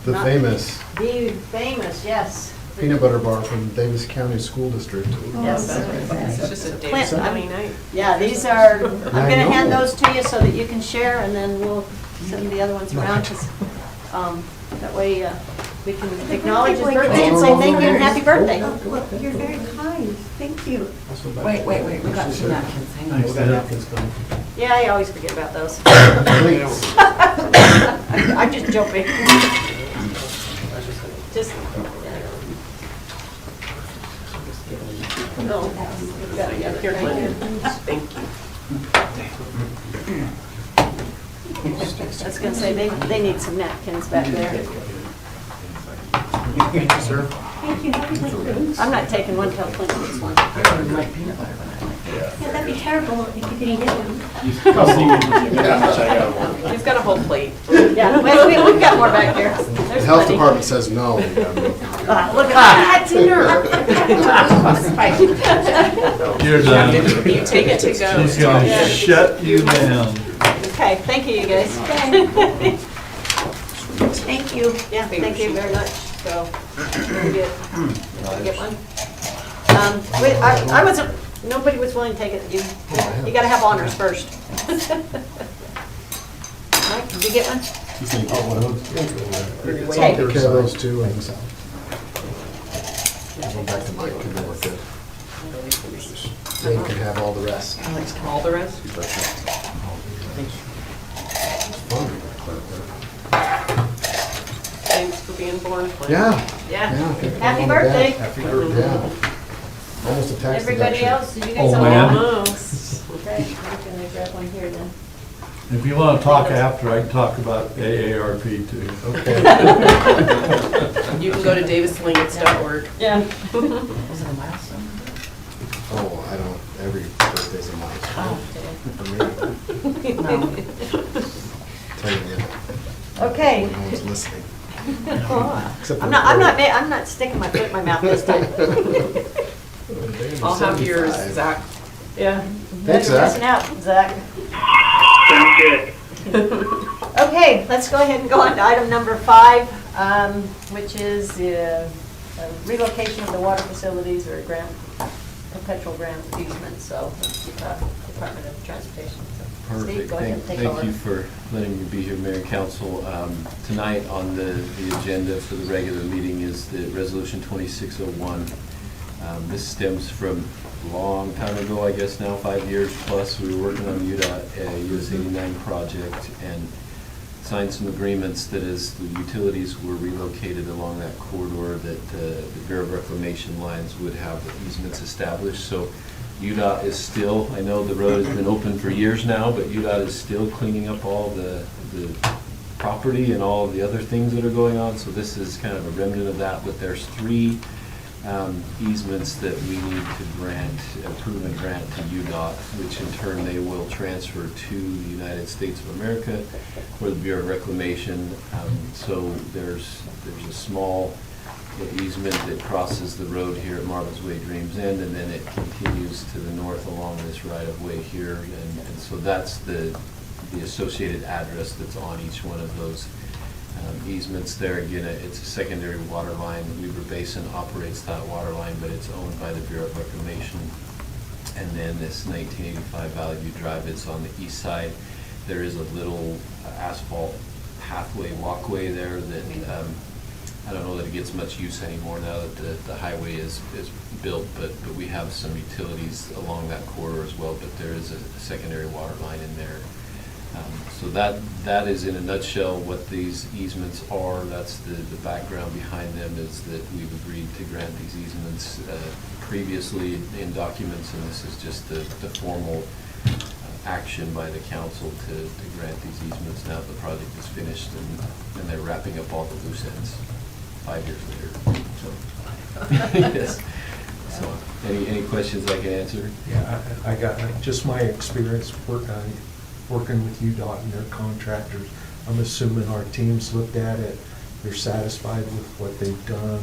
The Not- famous the famous, yes. peanut butter bar from Davis County School District. Yes. It's just a day Clint, Sunday night. Yeah, these are, I'm I gonna hand know. those to you so that you can share, and then we'll send the other ones around, 'cause, that way we can acknowledge his birthday and say thank you and happy birthday. You're very kind, thank you. Wait, we got some napkins. Hang on. Thanks, Deb. Yeah, I always forget about those. I'm just joking. Just. No. Yeah, here, Clint. Thank you. I was gonna say, they need some napkins back there. Thank you, sir. Thank you, happy birthday. I'm not taking one till Clint gets one. I don't like peanut butter, but I like it. Yeah, that'd be terrible if you didn't get them. You've got a whole plate. Yeah, we've got more back here. The There's health plenty. department says no. Look at that. You're done. You take it to go. She's gonna shut you down. Okay, thank you, you guys. Thank you. Yeah, thank you very much. So, very good. Get one? I wasn't, nobody was willing to take it. You gotta have honors first. Mike, did you get one? Take care of those two and go back to Mike to deal with it. Dave can have all the rest. All the rest? Fun. Thanks for being born, Clint. Yeah. Yeah. Yeah. Happy Mom and Dad. birthday. Happy birthday. Yeah. Almost a tax Everybody deduction. else, did you guys Oh, all? man. Okay, I'm gonna grab one here then. If you wanna talk after, I can talk about AARP too. Okay. You can go to davislingetz.org. Yeah. Was it a milestone? Oh, I don't, every birthday's a milestone for me. No. Tell you, Okay. no one's listening. Except I'm for not sticking my foot in my mouth this time. I'll have yours, 75. Zach. Yeah. Thanks, You're Zach. missing out, Zach. Okay, let's go ahead and go on to item number 5, which is relocation of the water facilities or perpetual grant easement, so Department of Transportation. So, Steve, Perfect. go ahead and take Thank over. you for letting me be here, Mayor and Council. Tonight on the agenda for the regular meeting is the Resolution 2601. This stems from a long time ago, I guess now, 5 years plus. We were working on UDOT, US 89 project, and signed some agreements that as the utilities were relocated along that corridor, that the Bureau of Reclamation lines would have easements established. So UDOT is still, I know the road has been open for years now, but UDOT is still cleaning up all the property and all of the other things that are going on. So this is kind of a remnant of that, but there's 3 easements that we need to grant, approve and grant to UDOT, which in turn they will transfer to the United States of America or the Bureau of Reclamation. So there's a small easement that crosses the road here at Marvin's Way, Dreams End, and then it continues to the north along this right-of-way here. And so that's the associated address that's on each one of those easements there. Again, it's a secondary water line. Weber Basin operates that water line, but it's owned by the Bureau of Reclamation. And then this 1985 Valley View Drive is on the east side. There is a little asphalt pathway, walkway there that I don't know that it gets much use anymore now that the highway is built, but we have some utilities along that corridor as well, but there is a secondary water line in there. So that is in a nutshell what these easements are. That's the background behind them, is that we've agreed to grant these easements previously in documents, and this is just the formal action by the council to grant these easements now that the project is finished and they're wrapping up all the loose ends 5 years later. So, yes. So, any questions I can answer? Yeah, I got just my experience working with UDOT and their contractors. I'm assuming our teams looked at it, they're satisfied with what they've done.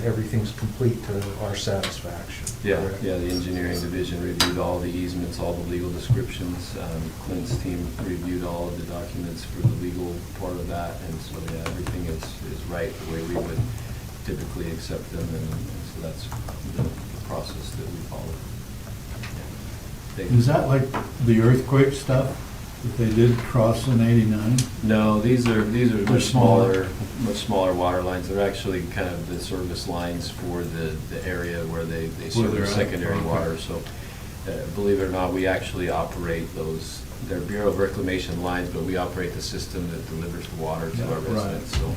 Everything's complete to our satisfaction. Yeah, correct? yeah, the engineering division reviewed all the easements, all the legal descriptions. Clint's team reviewed all of the documents for the legal part of that, and so, yeah, everything is right the way we would typically accept them, and so that's the process that we follow. Yeah. Is that like the earthquake stuff that they did cross in '89? No, these are They're much smaller water lines. They're actually kind of the service lines for the area where they serve they're the at. secondary Okay. water. So, believe it or not, we actually operate those, they're Bureau of Reclamation lines, but we operate the system that delivers the water to our Yeah, right. residents. So,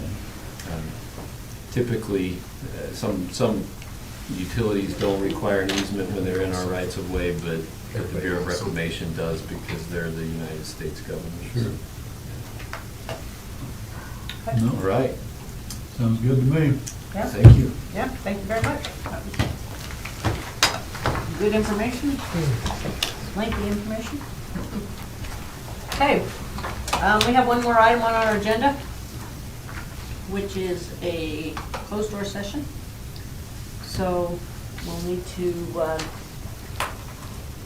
typically, some utilities don't require an easement when they're in our rights of way, but the Bureau of Reclamation does because they're the United States government. Sure. No, All right, sounds good to me. Yeah, thank you. yeah, thank you very much. That was good information, lengthy information. Okay, we have one more item on our agenda, which is a closed door session. So we'll need to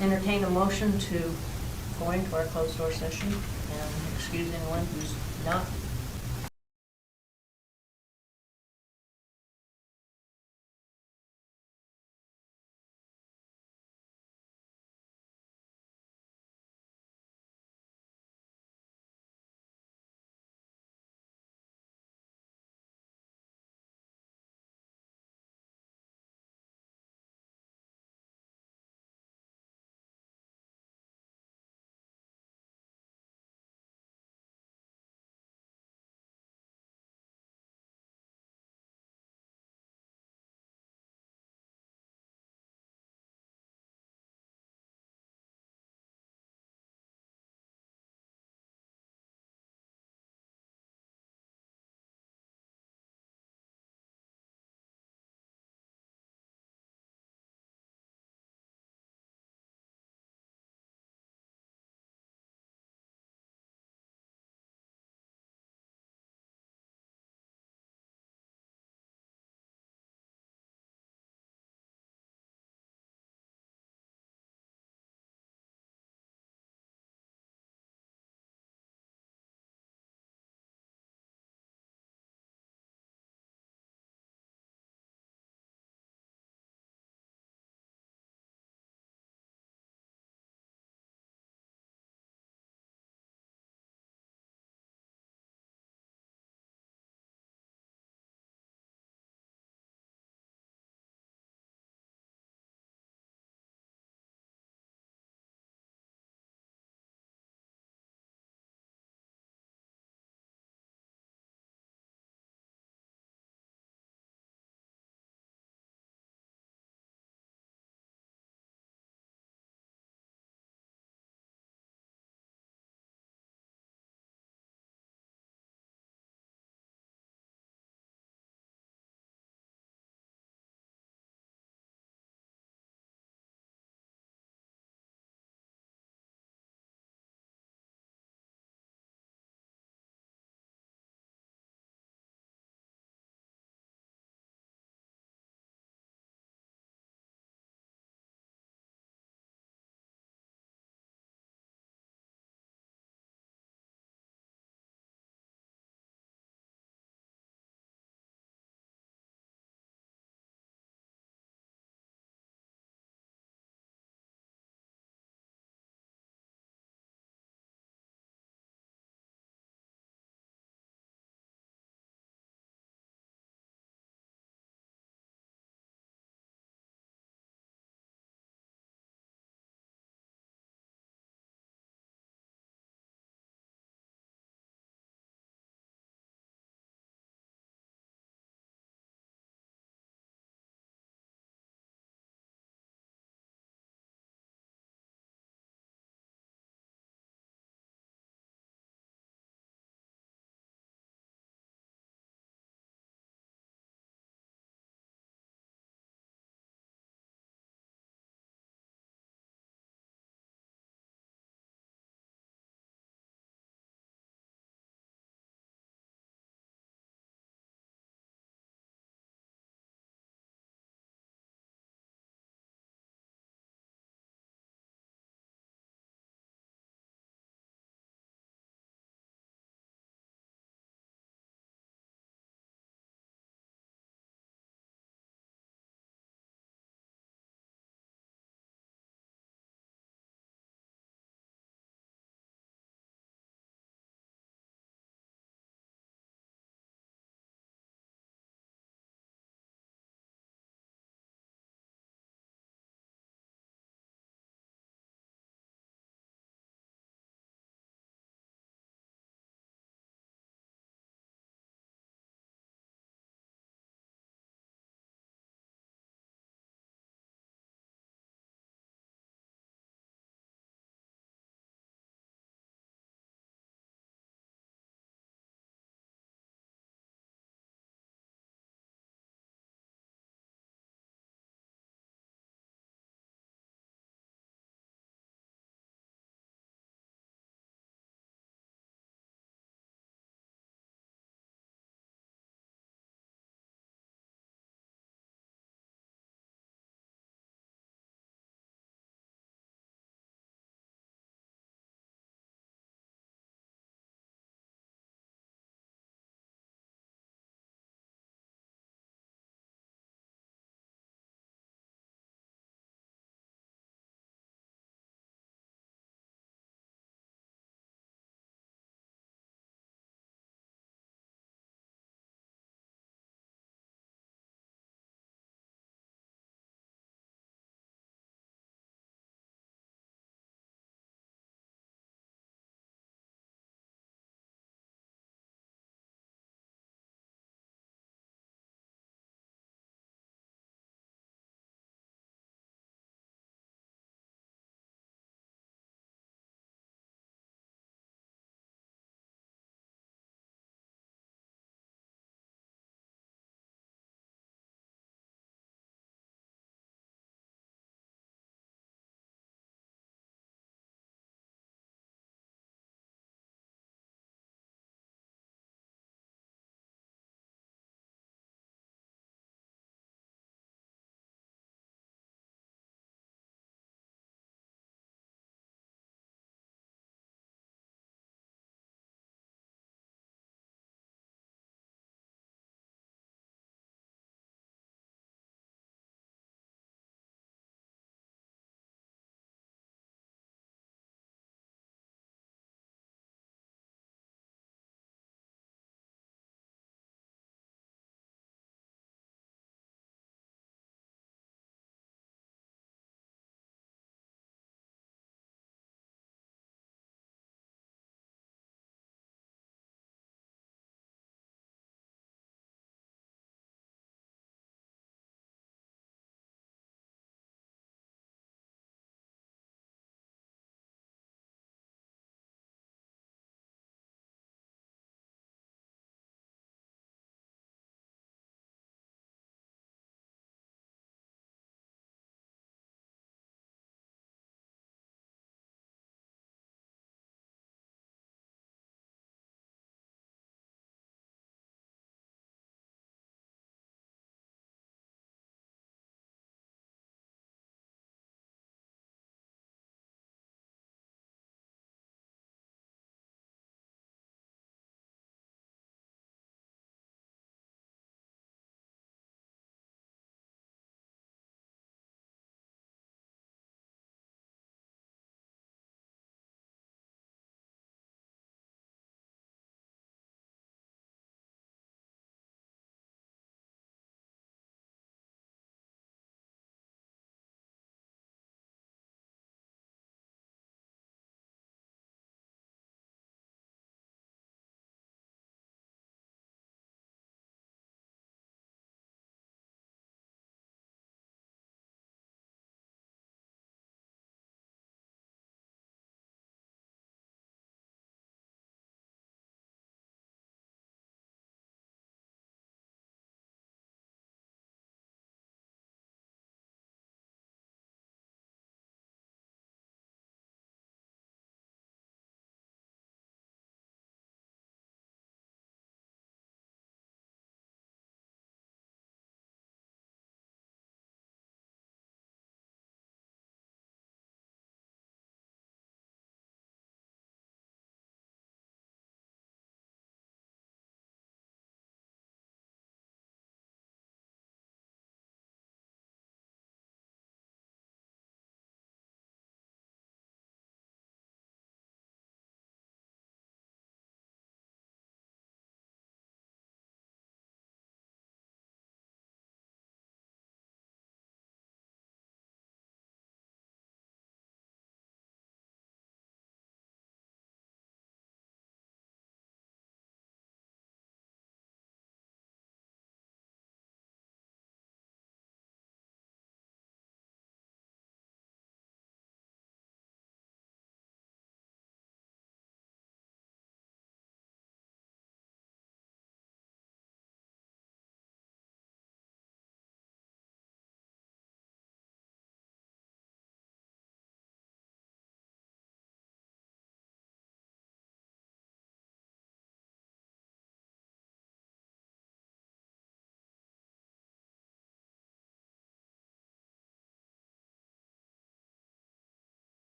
entertain a motion to go into our closed door session and excuse anyone who's not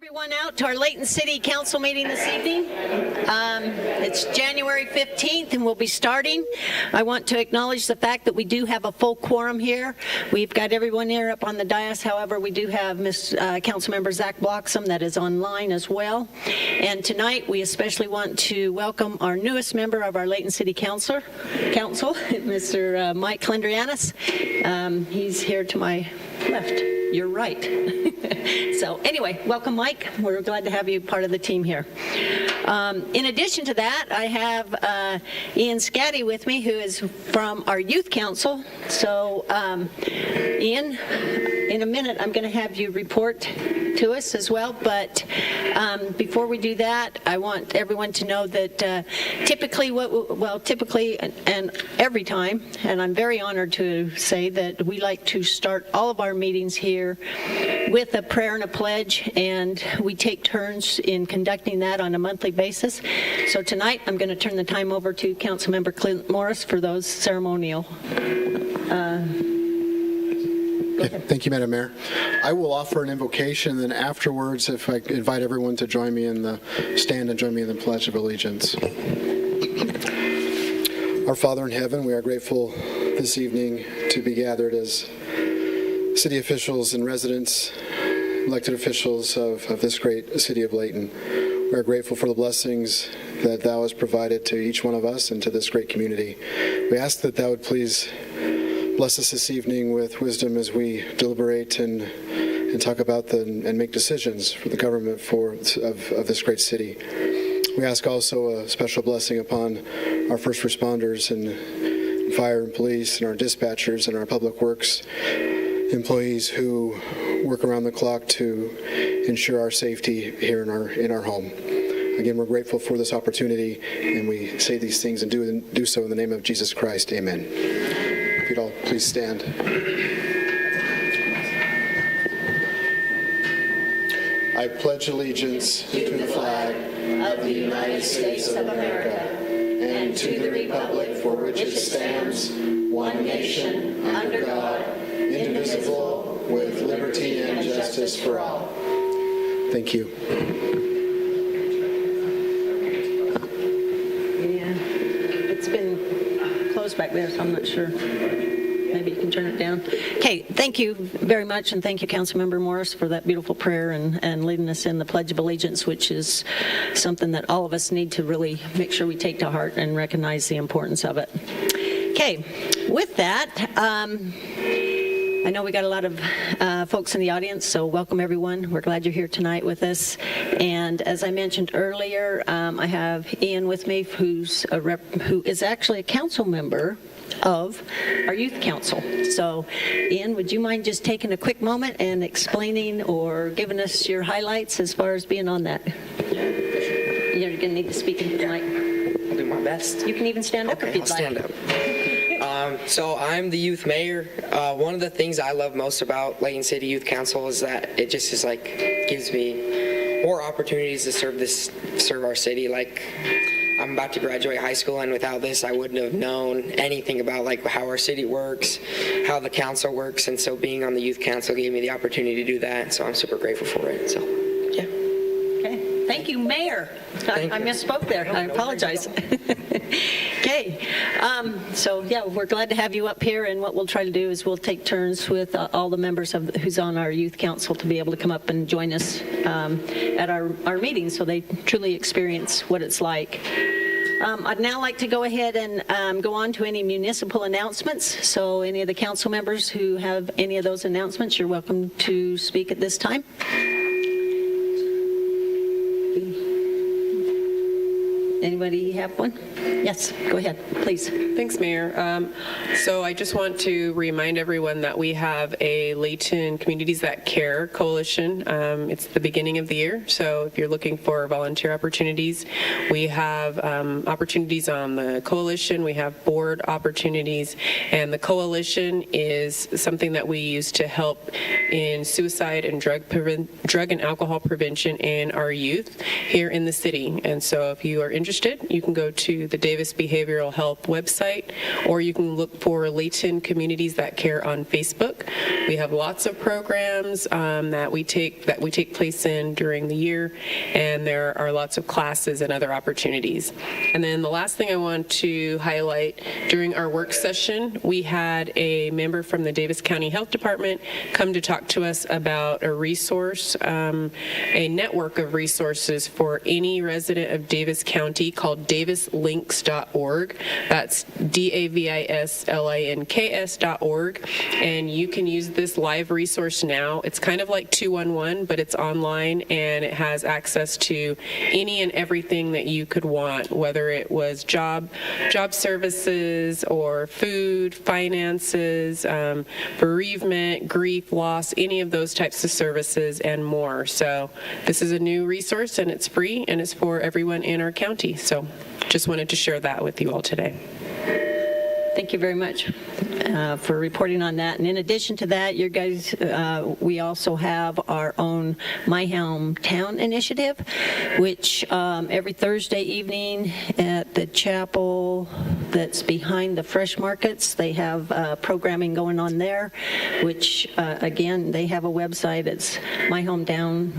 everyone out to our Layton City Council meeting this evening. It's January 15th and we'll be starting. I want to acknowledge the fact that we do have a full quorum here. We've got everyone here up on the dais. However, we do have Councilmember Zach Bloxam that is online as well. And tonight we especially want to welcome our newest member of our Layton City Council, Mr. Mike Klendrianis. He's here to my left. You're right. So anyway, welcome, Mike. We're glad to have you part of the team here. In addition to that, I have Ian Scatty with me, who is from our youth council. So Ian, in a minute, I'm going to have you report to us as well. But before we do that, I want everyone to know that typically and every time, and I'm very honored to say that we like to start all of our meetings here with a prayer and a pledge, and we take turns in conducting that on a monthly basis. So tonight, I'm going to turn the time over to Councilmember Clint Morris for those ceremonial. Thank you, Madam Mayor. I will offer an invocation, and then afterwards, if I invite everyone to join me in the stand and join me in the Pledge of Allegiance. Our Father in heaven, we are grateful this evening to be gathered as city officials and residents, elected officials of this great city of Layton. We are grateful for the blessings that Thou hast provided to each one of us and to this great community. We ask that Thou would please bless us this evening with wisdom as we deliberate and talk about and make decisions for the government of this great city. We ask also a special blessing upon our first responders and fire and police and our dispatchers and our public works employees who work around the clock to ensure our safety here in our home. Again, we're grateful for this opportunity, and we say these things and do so in the name of Jesus Christ. Amen. If you'd all please stand. I pledge allegiance to the flag of the United States of America and to the republic for which it stands, one nation, under God, indivisible, with liberty and justice for all. Thank you. Yeah, it's been closed back there, so I'm not sure. Maybe you can turn it down. Okay, thank you very much, and thank you, Councilmember Morris, for that beautiful prayer and leading us in the Pledge of Allegiance, which is something that all of us need to really make sure we take to heart and recognize the importance of it. Okay, with that, I know we got a lot of folks in the audience, so welcome everyone. We're glad you're here tonight with us. And as I mentioned earlier, I have Ian with me, who is actually a council member of our youth council. So Ian, would you mind just taking a quick moment and explaining or giving us your highlights as far as being on that? You're going to need to speak into the mic. I'll do my best. You can even stand up if you'd I'll stand like. up. So I'm the youth mayor. One of the things I love most about Layton City Youth Council is that it just is like gives me more opportunities to serve our city. Like I'm about to graduate high school, and without this, I wouldn't have known anything about like how our city works, how the council works, and so being on the youth council gave me the opportunity to do that. So I'm super grateful for it. So yeah. Okay, thank you, Mayor. Thank I you. misspoke there. I apologize. Okay, so yeah, we're glad to have you up here, and what we'll try to do is we'll take turns with all the members who's on our youth council to be able to come up and join us at our meetings so they truly experience what it's like. I'd now like to go ahead and go on to any municipal announcements. So any of the council members who have any of those announcements, you're welcome to speak at this time. Anybody have one? Yes, go ahead, please. Thanks, Mayor. So I just want to remind everyone that we have a Layton Communities That Care Coalition. It's the beginning of the year, so if you're looking for volunteer opportunities, we have opportunities on the coalition, we have board opportunities, and the coalition is something that we use to help in suicide and drug and alcohol prevention in our youth here in the city. And so if you are interested interested, you can go to the Davis Behavioral Health website, or you can look for Layton Communities That Care on Facebook. We have lots of programs that we take place in during the year, and there are lots of classes and other opportunities. And then the last thing I want to highlight, during our work session, we had a member from the Davis County Health Department come to talk to us about a resource, a network of resources for any resident of Davis County called davislinks.org. That's DAVISLINKS.org. And you can use this live resource now. It's kind of like 211, but it's online, and it has access to any and everything that you could want, whether it was job services or food, finances, bereavement, grief, loss, any of those types of services and more. So this is a new resource, and it's free, and it's for everyone in our county. So just wanted to share that with you all today. Thank you very much for reporting on that. And in addition to that, you guys, we also have our own My Hometown initiative, which every Thursday evening at the chapel that's behind the Fresh Markets, they have programming going on there, which again, they have a website. It's My Hometown.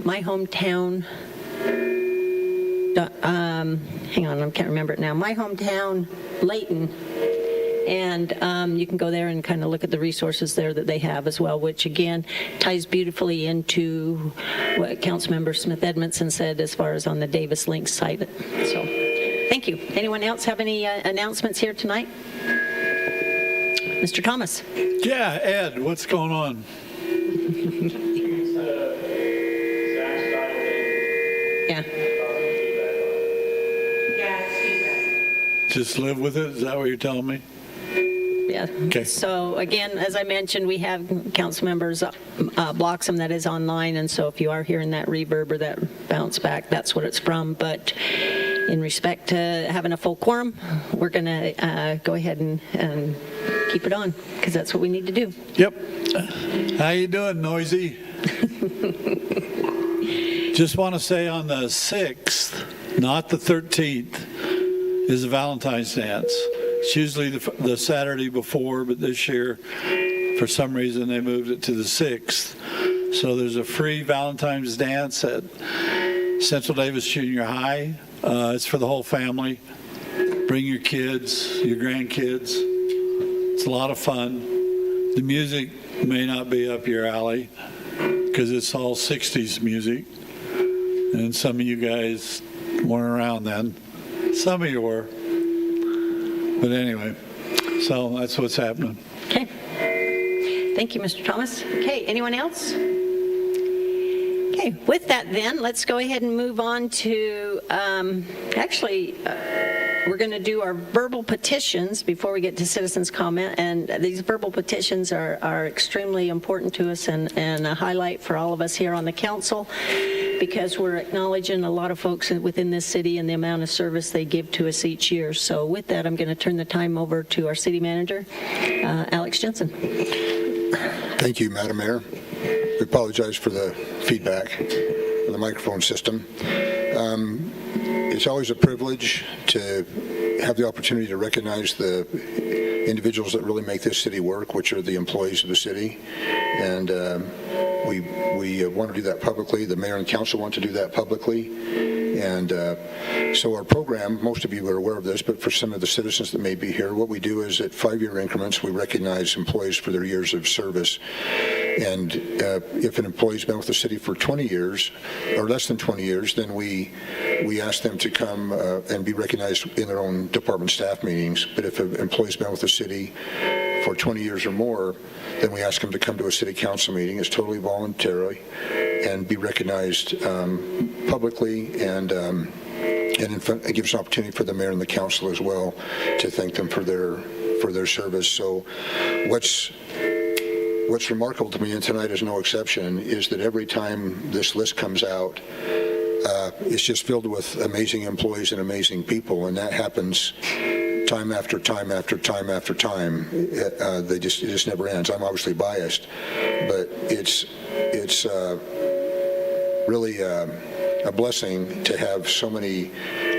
Hang on, I can't remember it now. My Hometown Layton. And you can go there and kind of look at the resources there that they have as well, which again ties beautifully into what Councilmember Smith Edmondson said as far as on the Davis Links site. So thank you. Anyone else have any announcements here tonight? Mr. Thomas. Yeah, Ed, what's going on? Yeah. Just live with it? Is that what you're telling me? Yeah. Okay. So again, as I mentioned, we have council members Bloxham that is online, and so if you are hearing that reverb or that bounce back, that's what it's from. But in respect to having a full quorum, we're going to go ahead and keep it on, because that's what we need to do. Yep. How you doing, Noisy? Just want to say on the 6th, not the 13th, is a Valentine's dance. It's usually the Saturday before, but this year, for some reason, they moved it to the 6th. So there's a free Valentine's dance at Central Davis Junior High. It's for the whole family. Bring your kids, your grandkids. It's a lot of fun. The music may not be up your alley because it's all 60s music. And some of you guys weren't around then. Some of you were. But anyway, so that's what's happening. Okay. Thank you, Mr. Thomas. Okay, anyone else? Okay, with that then, let's go ahead and move on to, we're going to do our verbal petitions before we get to citizens' comment. And these verbal petitions are extremely important to us and a highlight for all of us here on the council, because we're acknowledging a lot of folks within this city and the amount of service they give to us each year. So with that, I'm going to turn the time over to our city manager, Alex Jensen. Thank you, Madam Mayor. We apologize for the feedback of the microphone system. It's always a privilege to have the opportunity to recognize the individuals that really make this city work, which are the employees of the city. And we want to do that publicly. The mayor and council want to do that publicly. And so our program, most of you are aware of this, but for some of the citizens that may be here, what we do is at 5-year increments, we recognize employees for their years of service. And if an employee's been with the city for 20 years or less than 20 years, then we ask them to come and be recognized in their own department staff meetings. But if an employee's been with the city for 20 years or more, then we ask them to come to a city council meeting. It's totally voluntary and be recognized publicly, and it gives an opportunity for the mayor and the council as well to thank them for their service. So what's remarkable to me, and tonight is no exception, is that every time this list comes out, it's just filled with amazing employees and amazing people, and that happens time after time after time after time. It just never ends. I'm obviously biased, but it's really a blessing to have so many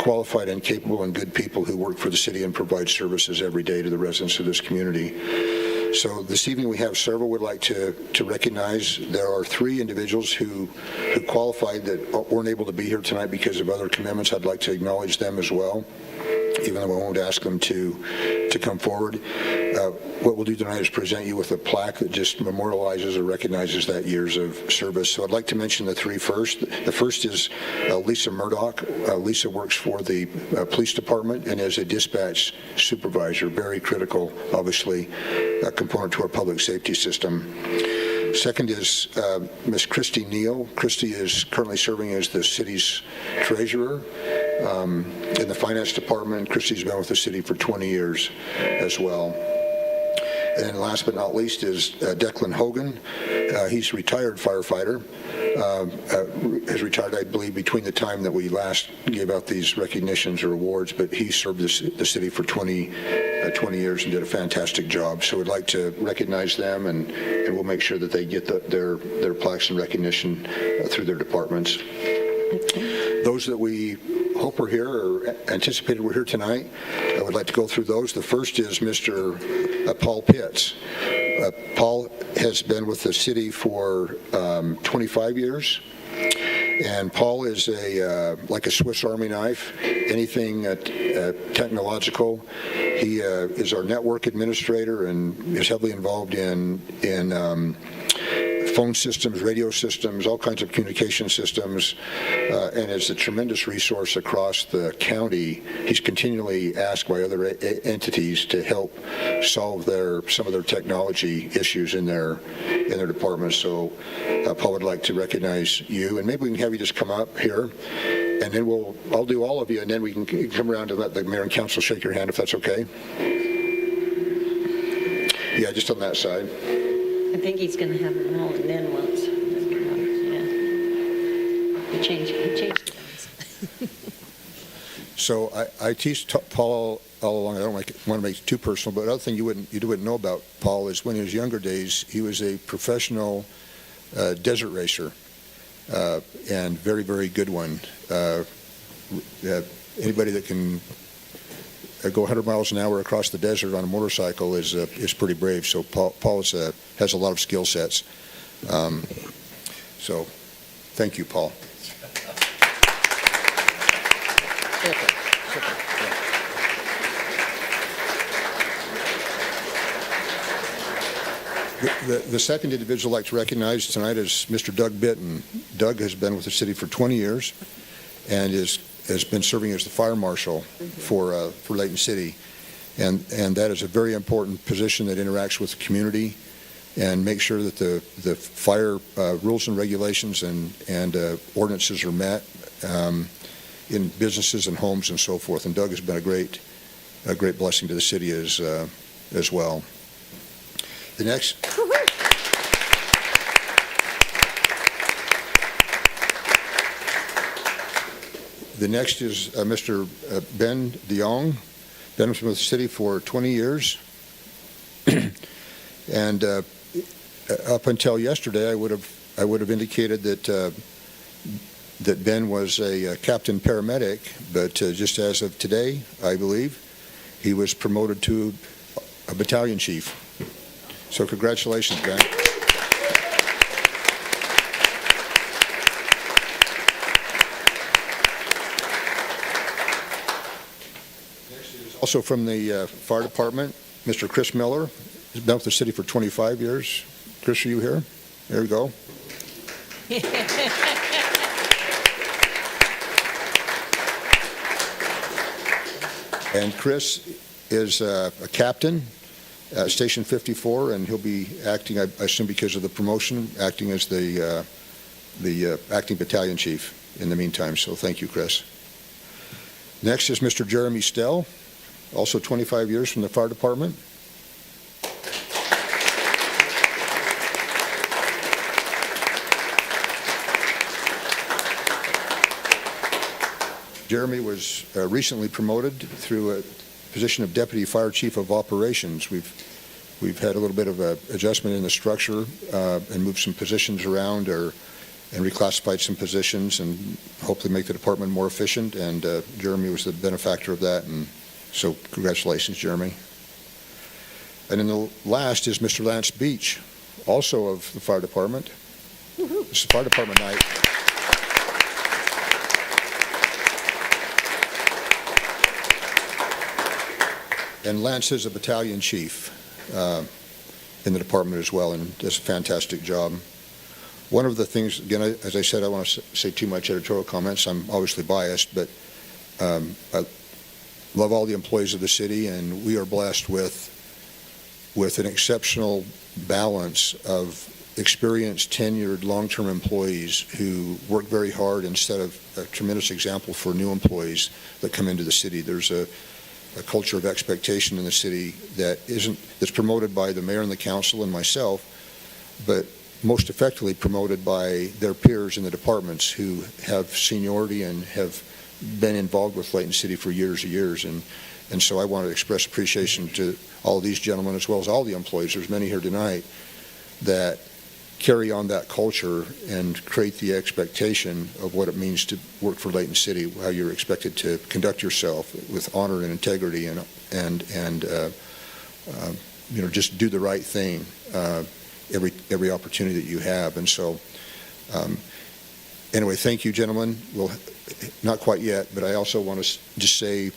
qualified and capable and good people who work for the city and provide services every day to the residents of this community. So this evening we have several we'd like to recognize. There are 3 individuals who qualified that weren't able to be here tonight because of other commitments. I'd like to acknowledge them as well, even though I won't ask them to come forward. What we'll do tonight is present you with a plaque that just memorializes or recognizes that years of service. So I'd like to mention the 3 first. The first is Lisa Murdoch. Lisa works for the police department and is a dispatch supervisor, very critical, obviously, component to our public safety system. Second is Ms. Christy Neal. Christy is currently serving as the city's treasurer in the finance department. Christy's been with the city for 20 years as well. And then last but not least is Declan Hogan. He's a retired firefighter. Has retired, I believe, between the time that we last gave out these recognitions or awards, but he served the city for 20 years and did a fantastic job. So we'd like to recognize them, and we'll make sure that they get their plaques and recognition through their departments. Those that we hope are here or anticipated we're here tonight, I would like to go through those. The first is Mr. Paul Pitts. Paul has been with the city for 25 years, and Paul is like a Swiss Army knife, anything technological. He is our network administrator and is heavily involved in phone systems, radio systems, all kinds of communication systems, and is a tremendous resource across the county. He's continually asked by other entities to help solve some of their technology issues in their departments. So Paul would like to recognize you, and maybe we can have you just come up here, and then I'll do all of you, and then we can come around and let the mayor and council shake your hand if that's okay. Yeah, just on that side. I think he's going to have them all in then once. Yeah. He changed it. So I teased Paul all along. I don't want to make it too personal, but another thing you wouldn't know about Paul is when in his younger days, he was a professional desert racer, and very, very good one. Anybody that can go 100 miles an hour across the desert on a motorcycle is pretty brave. So Paul has a lot of skill sets. So thank you, Paul. The second individual I'd like to recognize tonight is Mr. Doug Bitton. Doug has been with the city for 20 years and has been serving as the fire marshal for Layton City, and that is a very important position that interacts with the community and makes sure that the fire rules and regulations and ordinances are met in businesses and homes and so forth. And Doug has been a great blessing to the city as well. The next. The next is Mr. Ben DeYoung. Ben has been with the city for 20 years. And up until yesterday, I would have indicated that Ben was a captain paramedic, but just as of today, I believe, he was promoted to a battalion chief. So congratulations, Ben. Also from the fire department, Mr. Chris Miller. He's been with the city for 25 years. Chris, are you here? There we go. And Chris is a captain at Station 54, and he'll be acting, I assume because of the promotion, acting as the acting battalion chief in the meantime. So thank you, Chris. Next is Mr. Jeremy Stell, also 25 years from the fire department. Jeremy was recently promoted through a position of Deputy Fire Chief of Operations. We've had a little bit of an adjustment in the structure and moved some positions around or and reclassified some positions and hopefully make the department more efficient. And Jeremy was the benefactor of that, and so congratulations, Jeremy. And then the last is Mr. Lance Beach, also of the fire department. This is fire department night. And Lance is a battalion chief in the department as well, and does a fantastic job. One of the things, again, as I said, I want to say too much editorial comments. I'm obviously biased, but I love all the employees of the city, and we are blessed with an exceptional balance of experienced, tenured, long-term employees who work very hard and set a tremendous example for new employees that come into the city. There's a culture of expectation in the city that's promoted by the mayor and the council and myself, but most effectively promoted by their peers in the departments who have seniority and have been involved with Layton City for years and years. And so I want to express appreciation to all of these gentlemen, as well as all the employees, there's many here tonight, that carry on that culture and create the expectation of what it means to work for Layton City, how you're expected to conduct yourself with honor and integrity and just do the right thing every opportunity that you have. And so anyway, thank you, gentlemen. Well, not quite yet, but I also want to just say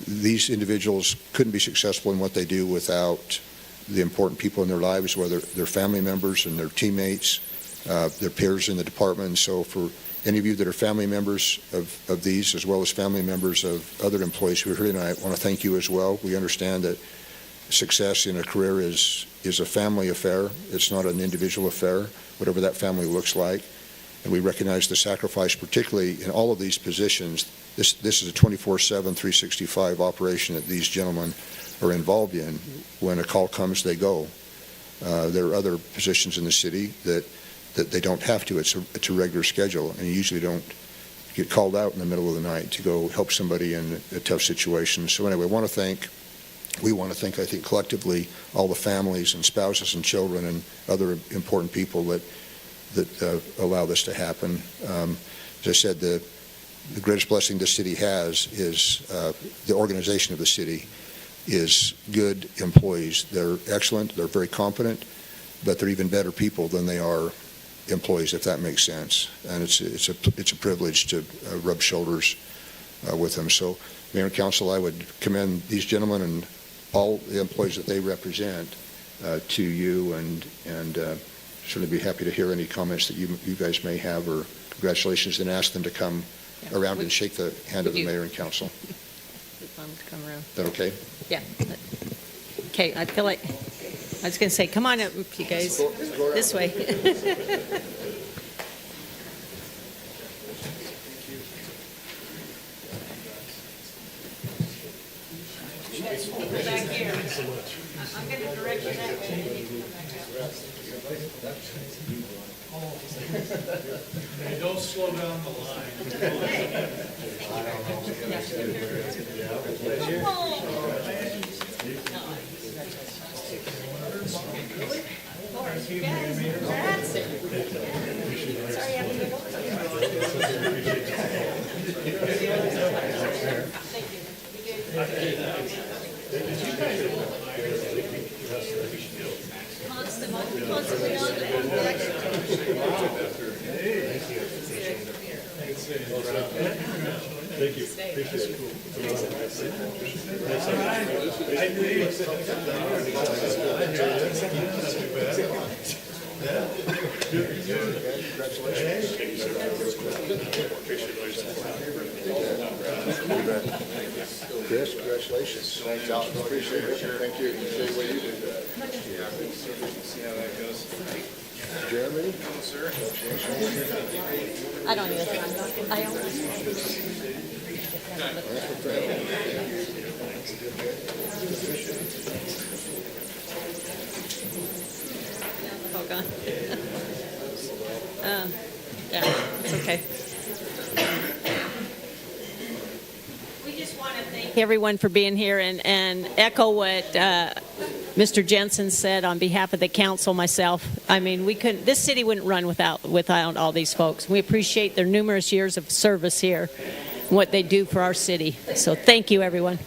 these individuals couldn't be successful in what they do without the important people in their lives, whether they're family members and their teammates, their peers in the department. And so for any of you that are family members of these, as well as family members of other employees who are here tonight, I want to thank you as well. We understand that success in a career is a family affair. It's not an individual affair, whatever that family looks like. And we recognize the sacrifice, particularly in all of these positions. This is a 24/7, 365 operation that these gentlemen are involved in. When a call comes, they go. There are other positions in the city that they don't have to. It's a regular schedule, and you usually don't get called out in the middle of the night to go help somebody in a tough situation. So anyway, we want to thank, I think, collectively, all the families and spouses and children and other important people that allow this to happen. As I said, the greatest blessing this city has is the organization of the city is good employees. They're excellent, they're very competent, but they're even better people than they are employees, if that makes sense. And it's a privilege to rub shoulders with them. So, Mayor and Council, I would commend these gentlemen and all the employees that they represent to you, and certainly be happy to hear any comments that you guys may have, or congratulations, and ask them to come around and shake the hand of the mayor and council. To come around. Is that okay? Yeah. Okay, I feel like, I was going to say, come on up, you guys, this way. Back here. I'm going to direct you that way. Hey, don't slow down the line. Thank you. Appreciate Chris, congratulations. Thanks, Alex. Appreciate it. Thank you. Say what you did. See how that goes. Jeremy? I don't even, I almost. Oh, God. Yeah, it's okay. We just want to thank everyone for being here and echo what Mr. Jensen said on behalf of the council, myself, I mean, this city wouldn't run without all these folks. We appreciate their numerous years of service here and what they do for our city. So thank you, everyone.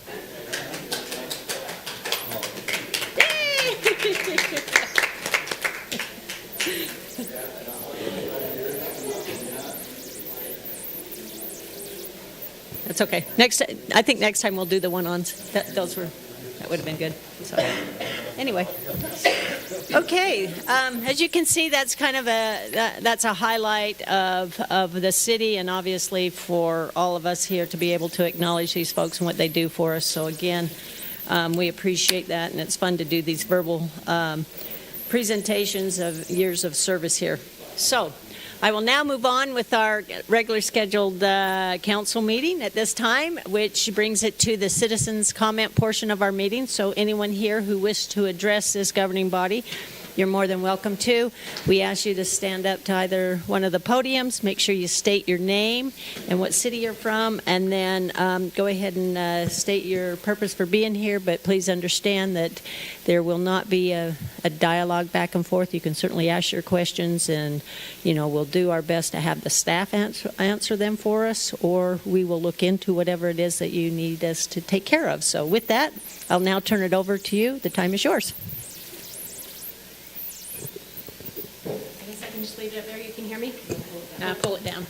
That's okay. I think next time we'll do the one-ons. That would have been good. So, anyway, okay. As you can see, that's kind of that's a highlight of the city, and obviously for all of us here to be able to acknowledge these folks and what they do for us. So again, we appreciate that, and it's fun to do these verbal presentations of years of service here. So, I will now move on with our regular scheduled council meeting at this time, which brings it to the citizens' comment portion of our meeting. So anyone here who wishes to address this governing body, you're more than welcome to. We ask you to stand up to either one of the podiums. Make sure you state your name and what city you're from, and then go ahead and state your purpose for being here. But please understand that there will not be a dialogue back and forth. You can certainly ask your questions, and we'll do our best to have the staff answer them for us, or we will look into whatever it is that you need us to take care of. So with that, I'll now turn it over to you. The time is yours. Just leave it up there. You can hear me? Pull it down.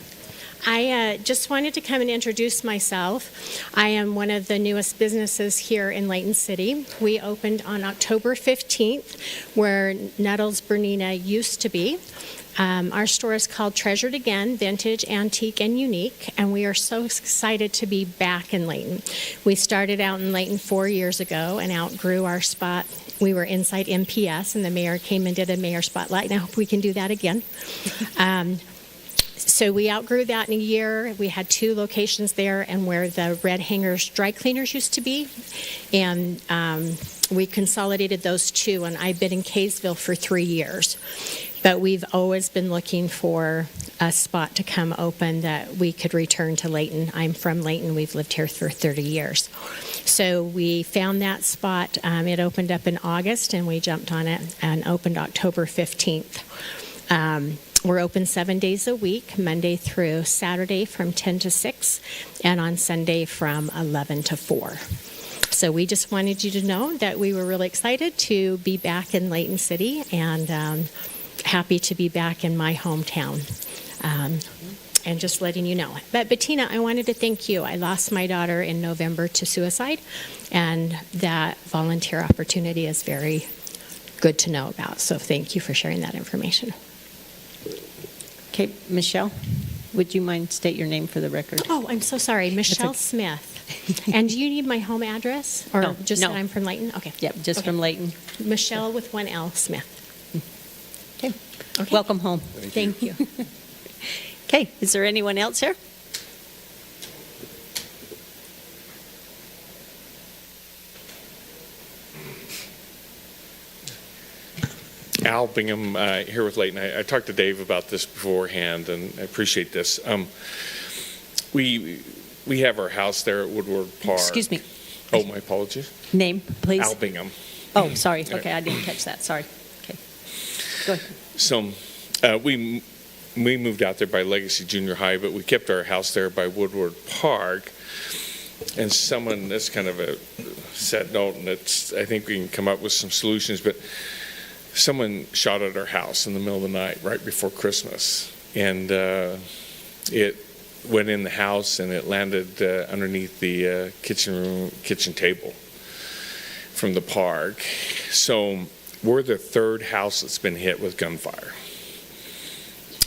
I just wanted to come and introduce myself. I am one of the newest businesses here in Layton City. We opened on October 15th, where Nettles Bernina used to be. Our store is called Treasured Again, Vintage, Antique, and Unique, and we are so excited to be back in Layton. We started out in Layton 4 years ago and outgrew our spot. We were inside MPS, and the mayor came and did a mayor spotlight, and I hope we can do that again. So we outgrew that in a year. We had 2 locations there, and where the Red Hangers dry cleaners used to be, and we consolidated those 2, and I've been in Kaysville for 3 years. But we've always been looking for a spot to come open that we could return to Layton. I'm from Layton. We've lived here for 30 years. So we found that spot. It opened up in August, and we jumped on it and opened October 15th. We're open 7 days a week, Monday through Saturday from 10 to 6, and on Sunday from 11 to 4. So we just wanted you to know that we were really excited to be back in Layton City, and happy to be back in my hometown, and just letting you know. But Bettina, I wanted to thank you. I lost my daughter in November to suicide, and that volunteer opportunity is very good to know about. So thank you for sharing that information. Okay, Michelle, would you mind state your name for the record? Oh, I'm so sorry. Michelle Smith. And do you need my home address, or just that I'm from Layton? Okay. Yep, just from Layton. Michelle with 1 L Smith. Okay. Welcome home. Thank you. Okay, is there anyone else here? Al Bingham here with Layton. I talked to Dave about this beforehand, and I appreciate this. We have our house there at Woodward Park. Excuse me. Oh, my apologies. Name, please. Al Bingham. Oh, sorry. Okay, I didn't catch that. Sorry. Okay. Go ahead. So we moved out there by Legacy Junior High, but we kept our house there by Woodward Park. And someone, that's kind of a sad note, and I think we can come up with some solutions, but someone shot at our house in the middle of the night right before Christmas. And it went in the house, and it landed underneath the kitchen table from the park. So we're the 3rd house that's been hit with gunfire.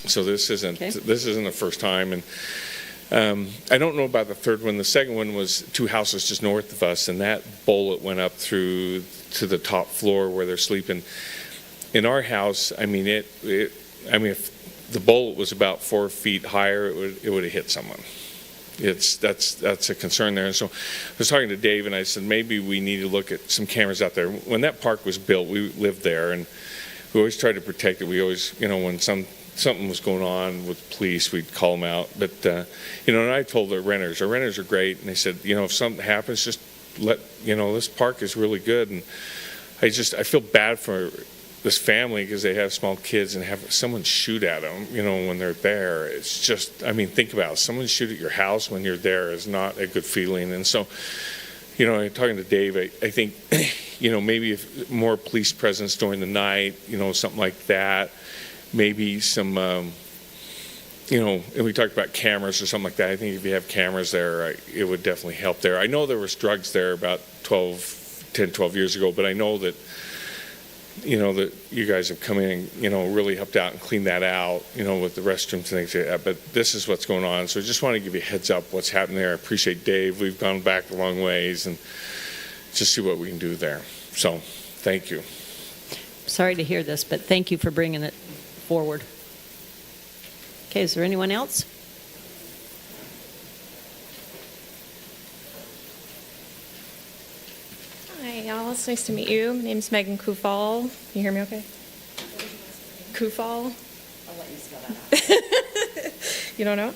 So this isn't the first time, and I don't know about the 3rd one. The 2nd one was 2 houses just north of us, and that bullet went up through to the top floor where they're sleeping. In our house, I mean, if the bullet was about 4 feet higher, it would have hit someone. That's a concern there. And so I was talking to Dave, and I said maybe we need to look at some cameras out there. When that park was built, we lived there, and we always tried to protect it. We always, when something was going on with police, we'd call them out. But and I told our renters are great, and they said, if something happens, just let this park is really good. And I feel bad for this family because they have small kids and have someone shoot at them, when they're there. It's just, think about it. Someone shoot at your house when you're there is not a good feeling. And so, talking to Dave, I think, maybe if more police presence during the night, something like that, maybe some, and we talked about cameras or something like that. I think if you have cameras there, it would definitely help there. I know there was drugs there about 10, 12 years ago, but I know that, that you guys have come in and, really helped out and cleaned that out, with the restrooms and things like that. But this is what's going on. So I just want to give you a heads up what's happening there. I appreciate Dave. We've gone back a long ways and just see what we can do there. So thank you. Sorry to hear this, but thank you for bringing it forward. Okay, is there anyone else? Hi, y'all. It's nice to meet you. My name's Megan Kufal. Can you hear me okay? Kufal. I'll let you spell that out. You don't know?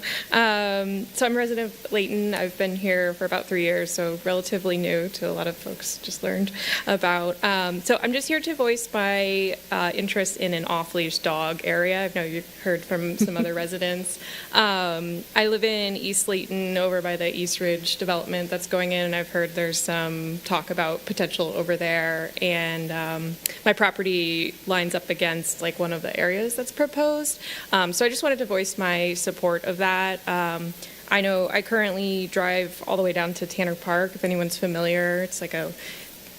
So I'm a resident of Layton. I've been here for about 3 years, so relatively new to a lot of folks just learned about. So I'm just here to voice my interest in an off-leash dog area. I know you've heard from some other residents. I live in East Layton over by the East Ridge development that's going in, and I've heard there's some talk about potential over there. And my property lines up against like one of the areas that's proposed. So I just wanted to voice my support of that. I know I currently drive all the way down to Tanner Park, if anyone's familiar. It's like a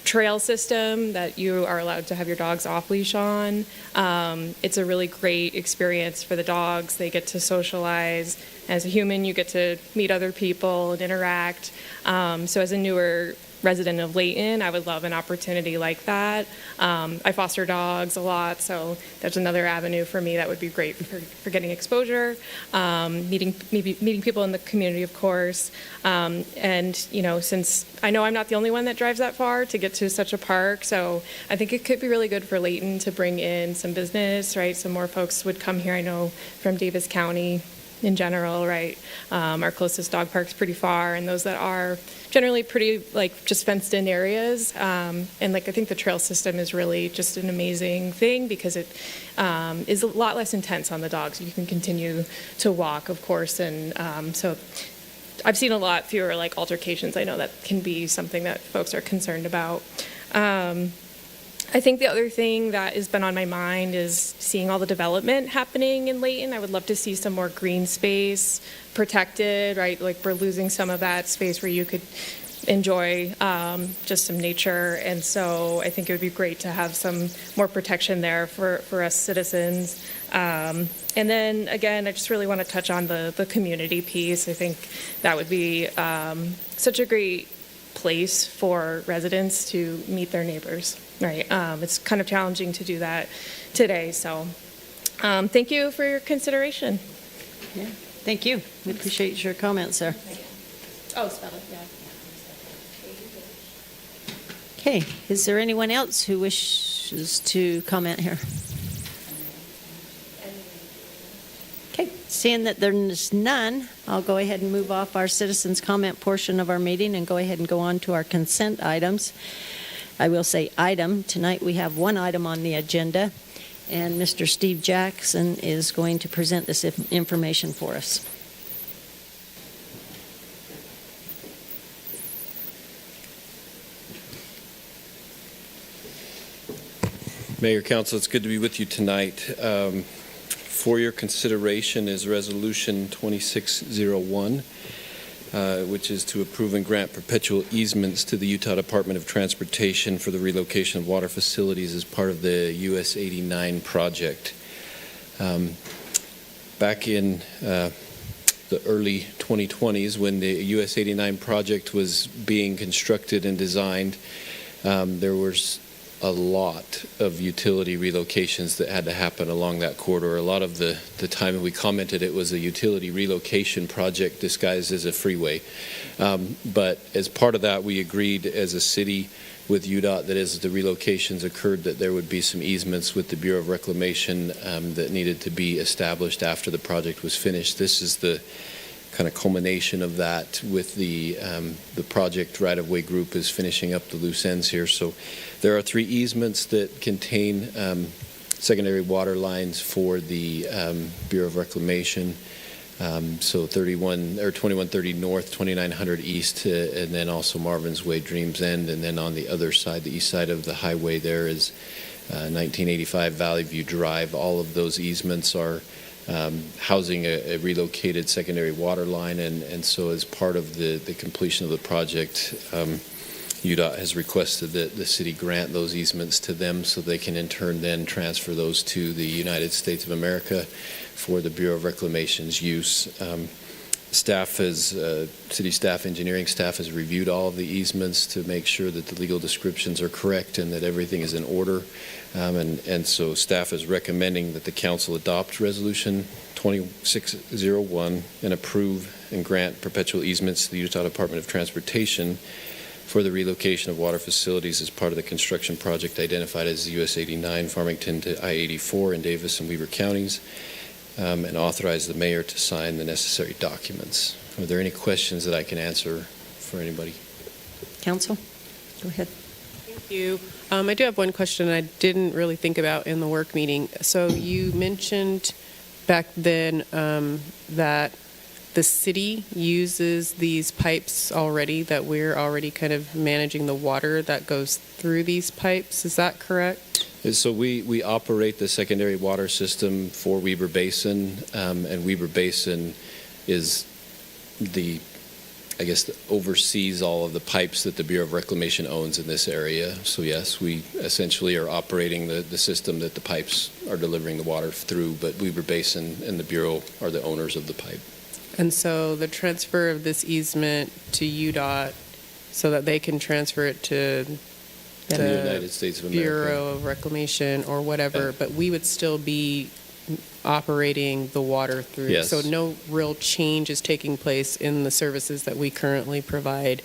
trail system that you are allowed to have your dogs off leash on. It's a really great experience for the dogs. They get to socialize. As a human, you get to meet other people and interact. So as a newer resident of Layton, I would love an opportunity like that. I foster dogs a lot, so there's another avenue for me that would be great for getting exposure, meeting people in the community, of course. And since I know I'm not the only one that drives that far to get to such a park, so I think it could be really good for Layton to bring in some business, right? Some more folks would come here. I know from Davis County in general, right? Our closest dog park's pretty far, and those that are generally pretty just fenced in areas. And I think the trail system is really just an amazing thing because it is a lot less intense on the dogs. You can continue to walk, of course, and so I've seen a lot fewer altercations. I know that can be something that folks are concerned about. I think the other thing that has been on my mind is seeing all the development happening in Layton. I would love to see some more green space protected, right? We're losing some of that space where you could enjoy just some nature. And so I think it would be great to have some more protection there for us citizens. And then again, I just really want to touch on the community piece. I think that would be such a great place for residents to meet their neighbors, right? It's kind of challenging to do that today. So thank you for your consideration. Yeah, thank you. We appreciate your comments, sir. Oh, spell it, yeah. Okay, is there anyone else who wishes to comment here? Okay, seeing that there's none, I'll go ahead and move off our citizens' comment portion of our meeting and go ahead and go on to our consent items. I will say item. Tonight we have one item on the agenda, and Mr. Steve Jackson is going to present this information for us. Mayor, Council, it's good to be with you tonight. For your consideration is Resolution 2601, which is to approve and grant perpetual easements to the Utah Department of Transportation for the relocation of water facilities as part of the US 89 project. Back in the early 2020s, when the US 89 project was being constructed and designed, there was a lot of utility relocations that had to happen along that corridor. A lot of the time we commented it was a utility relocation project disguised as a freeway. But as part of that, we agreed as a city with UDOT that as the relocations occurred that there would be some easements with the Bureau of Reclamation that needed to be established after the project was finished. This is the kind of culmination of that with the project right-of-way group is finishing up the loose ends here. So there are 3 easements that contain secondary water lines for the Bureau of Reclamation. So 2130 North, 2900 East, and then also Marvin's Way, Dreams End, and then on the other side, the east side of the highway, there is 1985 Valley View Drive. All of those easements are housing a relocated secondary water line, and so as part of the completion of the project, UDOT has requested that the city grant those easements to them so they can in turn then transfer those to the United States of America for the Bureau of Reclamation's use. City staff, engineering staff has reviewed all of the easements to make sure that the legal descriptions are correct and that everything is in order. And so staff is recommending that the council adopt Resolution 2601 and approve and grant perpetual easements to the Utah Department of Transportation for the relocation of water facilities as part of the construction project identified as US 89, Farmington to I-84 in Davis and Weber counties, and authorize the mayor to sign the necessary documents. Are there any questions that I can answer for anybody? Council, go ahead. Thank you. I do have one question I didn't really think about in the work meeting. So you mentioned back then that the city uses these pipes already, that we're already kind of managing the water that goes through these pipes. Is that correct? So we operate the secondary water system for Weber Basin, and Weber Basin is oversees all of the pipes that the Bureau of Reclamation owns in this area. So yes, we essentially are operating the system that the pipes are delivering the water through, but Weber Basin and the Bureau are the owners of the pipe. And so the transfer of this easement to UDOT so that they can transfer it to the United States of America. Bureau of Reclamation or whatever, but we would still be operating the water through. Yes. So no real change is taking place in the services that we currently provide.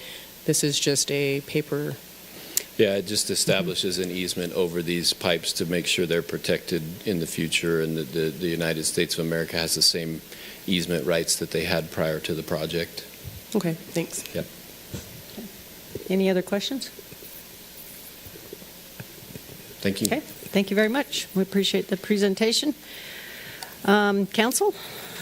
This is just a paper. Yeah, it just establishes an easement over these pipes to make sure they're protected in the future, and that the United States of America has the same easement rights that they had prior to the project. Okay, thanks. Yep. Any other questions? Thank you. Okay, thank you very much. We appreciate the presentation. Council,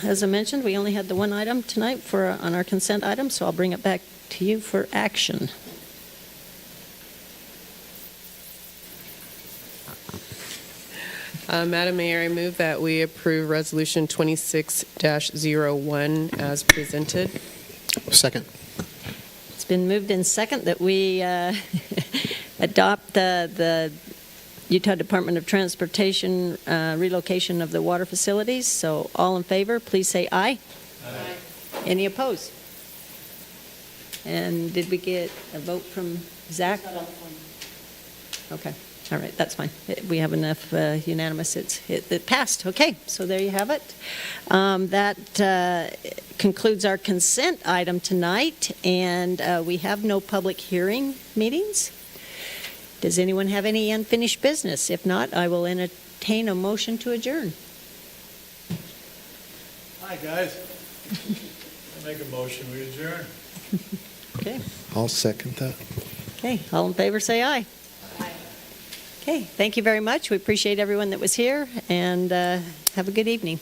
as I mentioned, we only had the one item tonight on our consent item, so I'll bring it back to you for action. Madam Mayor, I move that we approve Resolution 26-01 as presented. Second. It's been moved in second that we adopt the Utah Department of Transportation relocation of the water facilities. So all in favor, please say aye. Aye. Any opposed? And did we get a vote from Zach? Okay. All right, that's fine. We have enough unanimous. It passed. Okay, so there you have it. That concludes our consent item tonight, and we have no public hearing meetings. Does anyone have any unfinished business? If not, I will entertain a motion to adjourn. Hi, guys. I make a motion, we adjourn. Okay. I'll second that. Okay, all in favor, say aye. Okay, thank you very much. We appreciate everyone that was here, and have a good evening.